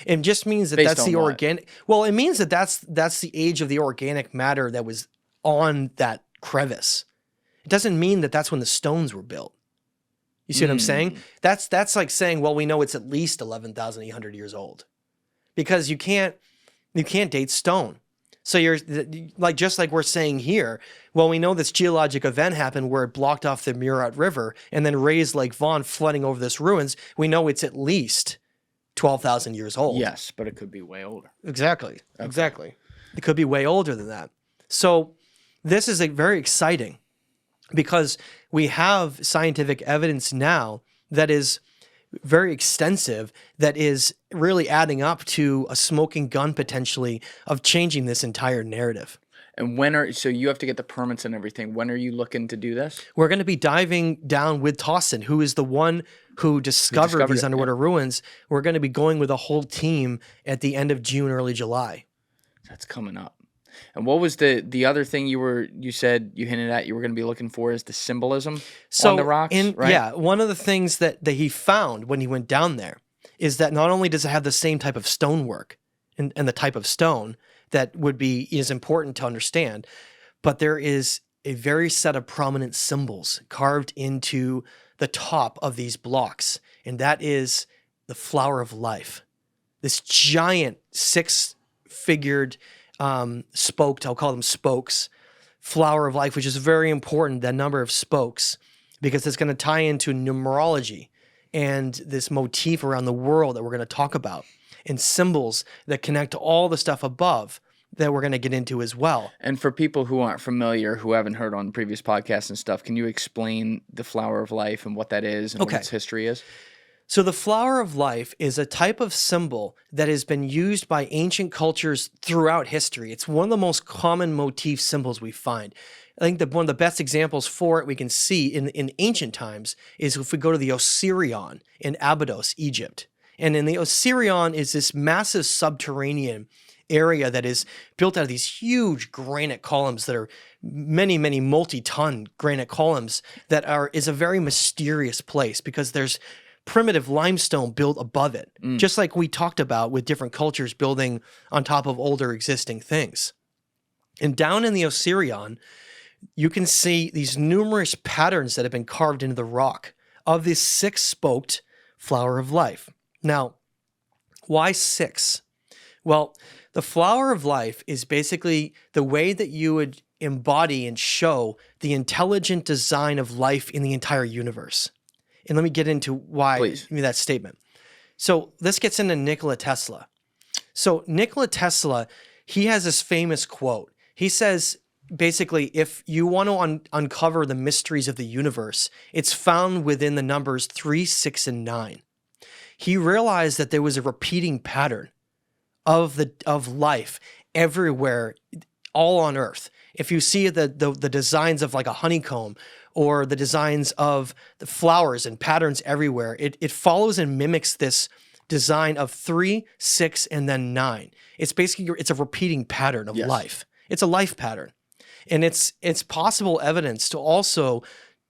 It just means that Based that's on the what? organic. Well, it means that that's the age of the organic matter that was on that crevice. It doesn't mean that that's when the stones were built. You see what I'm saying? That's like saying, well, we know it's at least 11,800 years old, because you can't date stone. So you're like, just like we're saying here, well, we know this geologic event happened where it blocked off the Meerut River and then raised Lake Vaughn, flooding over this ruins. We know it's at least 12,000 years old. Yes, but it could be way older. Exactly. Exactly. It could be way older than that. So this is very exciting, because we have scientific evidence now that is very extensive, that is really adding up to a smoking gun potentially of changing this entire narrative. And so you have to get the permits and everything. When are you looking to do this? We're going to be diving down with Towson, who is the one who discovered these underwater ruins. We're going to be going with a whole team at the end of June, early July. That's coming up. And what was the other thing you said you hinted at you were going to be looking for is the symbolism on the rocks, right? Yeah, one of the things that he found when he went down there is that not only does it have the same type of stonework and the type of stone that is important to understand, but there is a very set of prominent symbols carved into the top of these blocks, and that is the flower of life. This giant six-figured spoked, I'll call them spokes, flower of life, which is very important, that number of spokes, because it's going to tie into numerology and this motif around the world that we're going to talk about, and symbols that connect to all the stuff above that we're going to get into as well. And for people who aren't familiar, who haven't heard on previous podcasts and stuff, can you explain the flower of life and what that is and what its history is? So the flower of life is a type of symbol that has been used by ancient cultures throughout history. It's one of the most common motif symbols we find. I think that one of the best examples for it we can see in ancient times is if we go to the Osirion in Abydos, Egypt. And in the Osirion is this massive subterranean area that is built out of these huge granite columns that are many, many multi-ton granite columns is a very mysterious place because there's primitive limestone built above it, just like we talked about with different cultures building on top of older existing things. And down in the Osirion, you can see these numerous patterns that have been carved into the rock of this six-spoked flower of life. Now, why six? Well, the flower of life is basically the way that you would embody and show the intelligent design of life in the entire universe. And let me get into why I mean that statement. So this gets into Nikola Tesla. So Nikola Tesla, he has this famous quote. He says, basically, if you want to uncover the mysteries of the universe, it's found within the numbers 3, 6, and 9. He realized that there was a repeating pattern of life everywhere, all on Earth. If you see the designs of like a honeycomb or the designs of the flowers and patterns everywhere, it follows and mimics this design of 3, 6, and then 9. It's basically, it's a repeating pattern of life. It's a life pattern. And it's possible evidence to also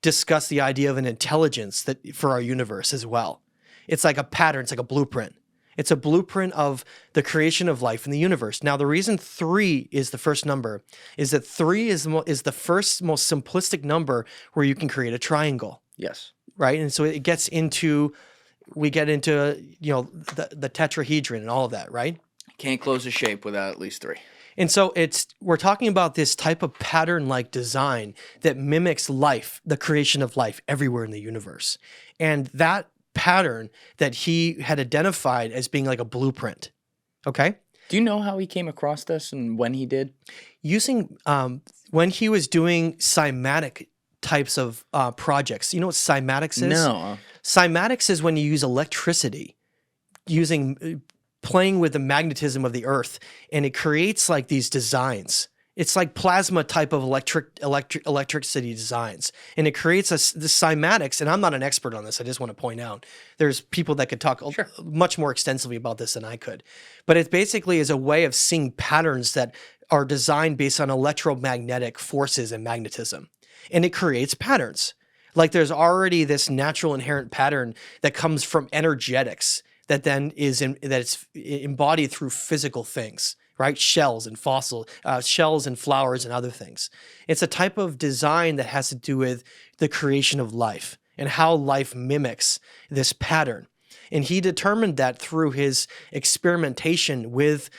discuss the idea of an intelligence that for our universe as well. It's like a pattern, it's like a blueprint. It's a blueprint of the creation of life in the universe. Now, the reason 3 is the first number is that 3 is the first most simplistic number where you can create a triangle. Yes. Right? And so we get into, the tetrahedron and all of that, right? Can't close a shape without at least 3. And so we're talking about this type of pattern-like design that mimics life, the creation of life everywhere in the universe. And that pattern that he had identified as being like a blueprint. Okay? Do you know how he came across this and when he did? Using, when he was doing cymatic types of projects. You know what cymatics is? No. Cymatics is when you use electricity, playing with the magnetism of the earth, and it creates like these designs. It's like plasma type of electricity designs. And it creates the cymatics, and I'm not an expert on this, I just want to point out. There's people that could talk much more extensively about this than I could. But it basically is a way of seeing patterns that are designed based on electromagnetic forces and magnetism. And it creates patterns. Like there's already this natural inherent pattern that comes from energetics that then it's embodied through physical things. Right? Shells and shells and flowers and other things. It's a type of design that has to do with the creation of life and how life mimics this pattern. And he determined that through his experimentation with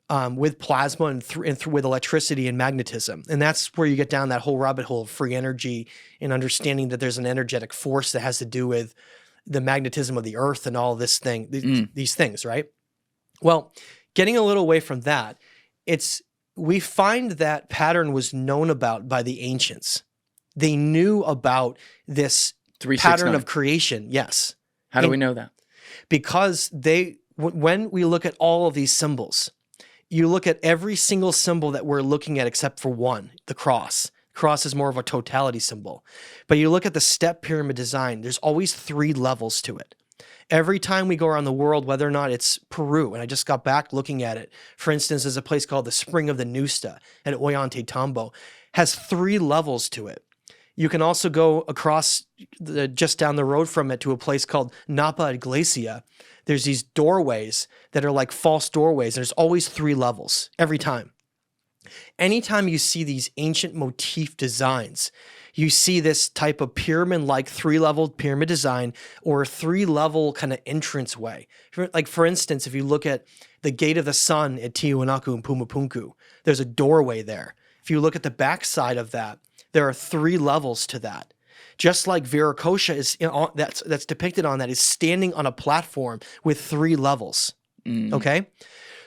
plasma and with electricity and magnetism. And that's where you get down that whole rabbit hole of free energy and understanding that there's an energetic force that has to do with the magnetism of the earth and all this thing, these things, right? Well, getting a little away from that, we find that pattern was known about by the ancients. They knew about this 3, 6, pattern 9. of creation, yes. How do we know that? Because when we look at all of these symbols, you look at every single symbol that we're looking at except for one, the cross. Cross is more of a totality symbol. But you look at the step pyramid design, there's always 3 levels to it. Every time we go around the world, whether or not it's Peru, and I just got back looking at it, for instance, there's a place called the Spring of the Nusta at Ollantaytambo, has 3 levels to it. You can also go across just down the road from it to a place called Napa Iglesia. There's these doorways that are like false doorways, and there's always 3 levels every time. Anytime you see these ancient motif designs, you see this type of pyramid-like 3-level pyramid design or a 3-level kind of entrance way. Like, for instance, if you look at the Gate of the Sun at Tiwanaku and Pumapunku, there's a doorway there. If you look at the backside of that, there are 3 levels to that. Just like Viracocha is that's depicted on that is standing on a platform with 3 levels. Okay?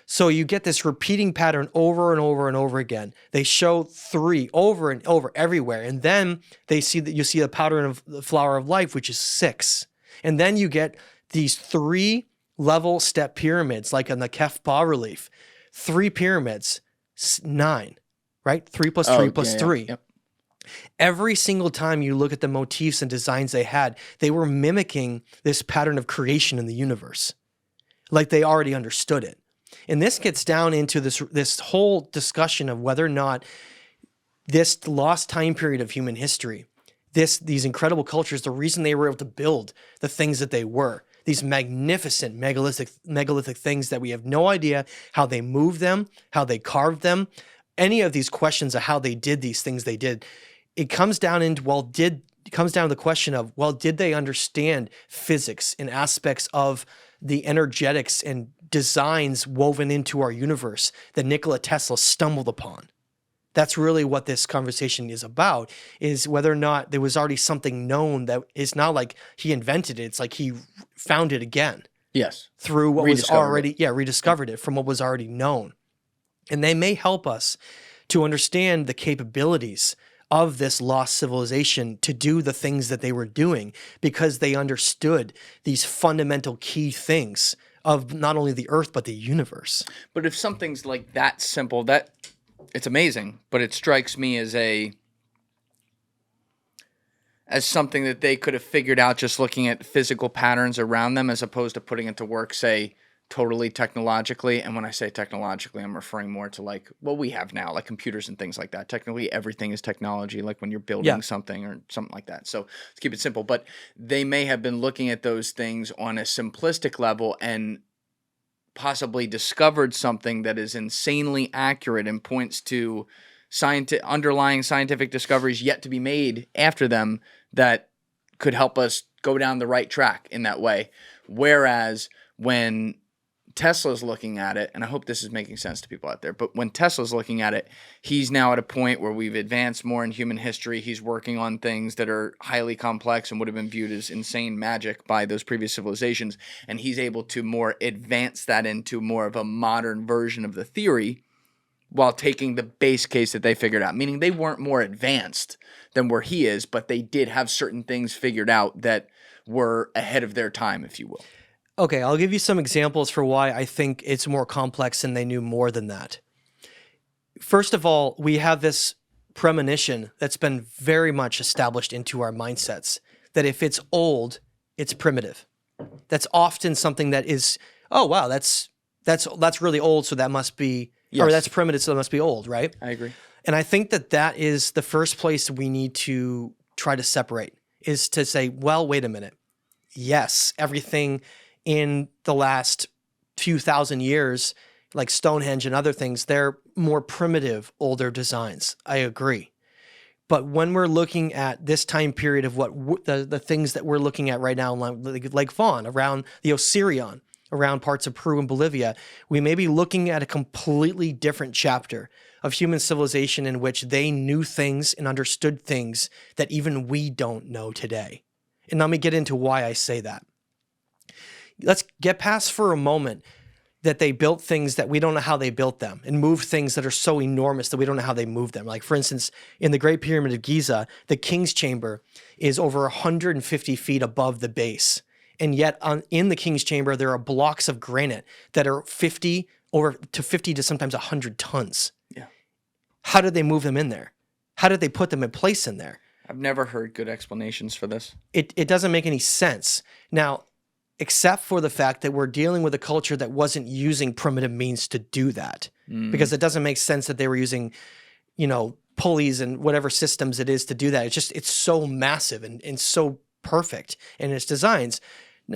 So you get this repeating pattern over and over and over again. They show 3 over and over everywhere. And then you see the pattern of the flower of life, which is 6. And then you get these 3-level step pyramids, like on the Kef bas relief, 3 pyramids, 9, right? 3 plus 3 plus 3. Yep. Every single time you look at the motifs and designs they had, they were mimicking this pattern of creation in the universe, like they already understood it. And this gets down into this whole discussion of whether or not this lost time period of human history, these incredible cultures, the reason they were able to build the things that they were, these magnificent megalithic things that we have no idea how they moved them, how they carved them, any of these questions of how they did these things they did. It comes down to the question of, well, did they understand physics and aspects of the energetics and designs woven into our universe that Nikola Tesla stumbled upon? That's really what this conversation is about, is whether or not there was already something known that is not like he invented it. It's like he found it again. Yes. Through what was already, Rediscovered rediscovered it from what was already known. And they may help us to understand the capabilities of this lost civilization to do the things that they were doing, because they understood these fundamental key things of not only the earth, but the universe. But if something's like that simple, that it's amazing, but it strikes me as something that they could have figured out just looking at physical patterns around them, as opposed to putting it to work, say, totally technologically. And when I say technologically, I'm referring more to like what we have now, like computers and things like that. Technically, everything is technology, like when you're building something or something like that. So let's keep it simple. But they may have been looking at those things on a simplistic level and possibly discovered something that is insanely accurate and points to underlying scientific discoveries yet to be made after them that could help us go down the right track in that way. Whereas when Tesla's looking at it, and I hope this is making sense to people out there, but when Tesla's looking at it, he's now at a point where we've advanced more in human history. He's working on things that are highly complex and would have been viewed as insane magic by those previous civilizations, and he's able to more advance that into more of a modern version of the theory while taking the base case that they figured out, meaning they weren't more advanced than where he is, but they did have certain things figured out that were ahead of their time, if you will. Okay, I'll give you some examples for why I think it's more complex and they knew more than that. First of all, we have this premonition that's been very much established into our mindsets, that if it's old, it's primitive. That's often something that is, oh wow, that's really old, so that must be, or that's primitive, so that must be old, right? I agree. And I think that is the first place we need to try to separate, is to say, well, wait a minute. Yes, everything in the last few thousand years, like Stonehenge and other things, they're more primitive, older designs. I agree. But when we're looking at this time period of what the things that we're looking at right now, like Lake Vaughn, around the Osirion, around parts of Peru and Bolivia, we may be looking at a completely different chapter of human civilization in which they knew things and understood things that even we don't know today. And let me get into why I say that. Let's get past for a moment that they built things that we don't know how they built them, and moved things that are so enormous that we don't know how they moved them. Like, for instance, in the Great Pyramid of Giza, the King's Chamber is over 150 feet above the base. And yet in the King's Chamber, there are blocks of granite that are 50 to sometimes 100 tons. Yeah. How did they move them in there? How did they put them in place in there? I've never heard good explanations for this. It doesn't make any sense. Now, except for the fact that we're dealing with a culture that wasn't using primitive means to do that. Because it doesn't make sense that they were using, pulleys and whatever systems it is to do that. It's so massive and so perfect in its designs.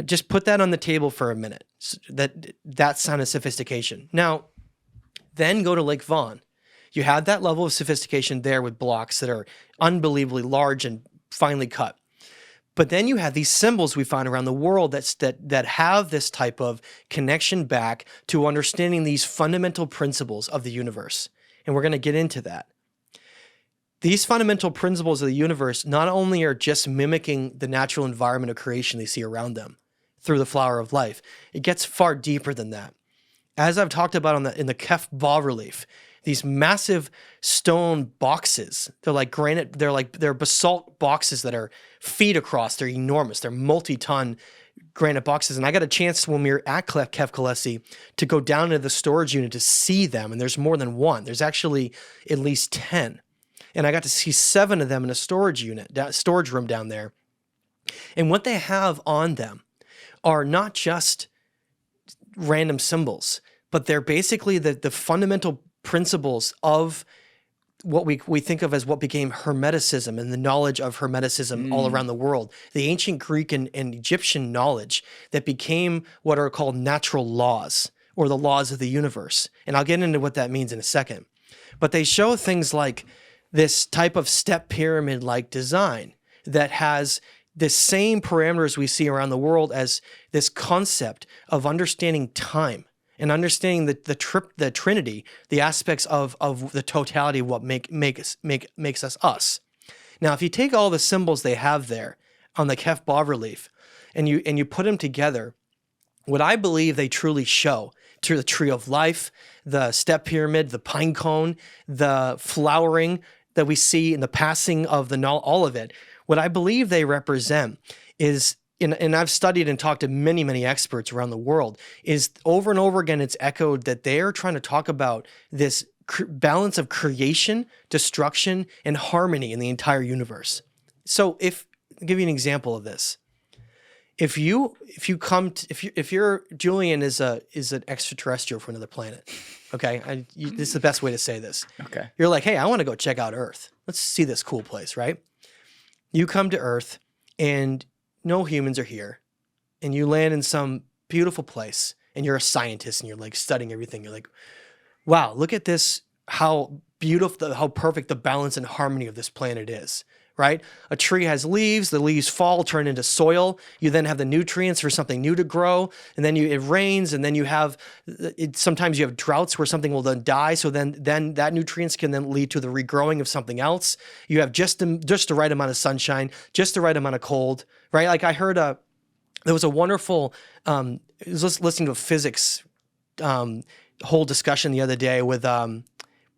Just put that on the table for a minute. That sign of sophistication. Now, then go to Lake Vaughn. You had that level of sophistication there with blocks that are unbelievably large and finely cut. But then you have these symbols we find around the world that have this type of connection back to understanding these fundamental principles of the universe. And we're going to get into that. These fundamental principles of the universe not only are just mimicking the natural environment of creation they see around them through the flower of life, it gets far deeper than that. As I've talked about in the Kef bas relief, these massive stone boxes, they're like granite, they're basalt boxes that are feet across, they're enormous, they're multi-ton granite boxes. And I got a chance when we were at Kef Kalesi to go down into the storage unit to see them. And there's more than one. There's actually at least 10. And I got to see 7 of them in a storage room down there. And what they have on them are not just random symbols, but they're basically the fundamental principles of what we think of as what became Hermeticism and the knowledge of Hermeticism all around the world. The ancient Greek and Egyptian knowledge that became what are called natural laws, or the laws of the universe. And I'll get into what that means in a second. But they show things like this type of step pyramid-like design that has the same parameters we see around the world as this concept of understanding time and understanding the Trinity, the aspects of the totality of what makes us us. Now, if you take all the symbols they have there on the Kef bas-relief and you put them together, what I believe they truly show through the tree of life, the step pyramid, the pine cone, the flowering that we see in the passing of all of it, what I believe they represent is, and I've studied and talked to many, many experts around the world, is over and over again it's echoed that they are trying to talk about this balance of creation, destruction, and harmony in the entire universe. So if I'll give you an example of this. If you're Julian is an extraterrestrial from another planet, okay? This is the best way to say this. Okay. You're like, hey, I want to go check out Earth. Let's see this cool place, right? You come to Earth and no humans are here, and you land in some beautiful place, and you're a scientist and you're like studying everything. You're like, wow, look at this, how beautiful, how perfect the balance and harmony of this planet is. Right? A tree has leaves, the leaves fall, turn into soil. You then have the nutrients for something new to grow. And then it rains, and then you have, sometimes you have droughts where something will then die. So then that nutrients can then lead to the regrowing of something else. You have just the right amount of sunshine, just the right amount of cold, right? Like I heard there was a wonderful, I was listening to a physics whole discussion the other day with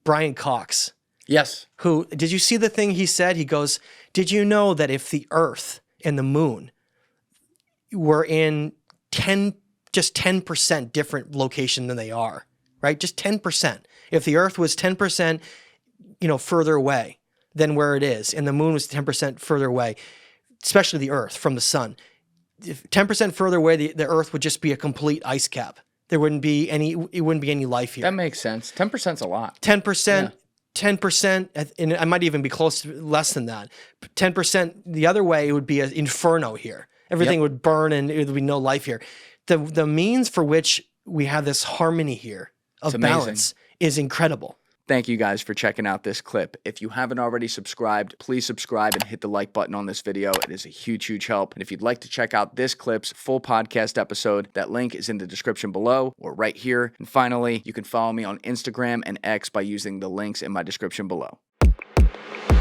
Brian Cox. Yes. Who, did you see the thing he said? He goes, did you know that if the Earth and the moon were in just 10% different location than they are, right? Just 10%. If the Earth was 10%, further away than where it is, and the moon was 10% further away, especially the Earth from the sun, if 10% further away, the Earth would just be a complete ice cap. It wouldn't be any life here. That makes sense. 10%'s a lot. 10%. Yeah. 10%, and I might even be close to less than that. 10% the other way, it would be an inferno here. Everything would burn and there would be no life here. The means for which we have this harmony here of balance is incredible. Thank you guys for checking out this clip. If you haven't already subscribed, please subscribe and hit the like button on this video. It is a huge, huge help. And if you'd like to check out this clip's full podcast episode, that link is in the description below or right here. And finally, you can follow me on Instagram and X by using the links in my description below.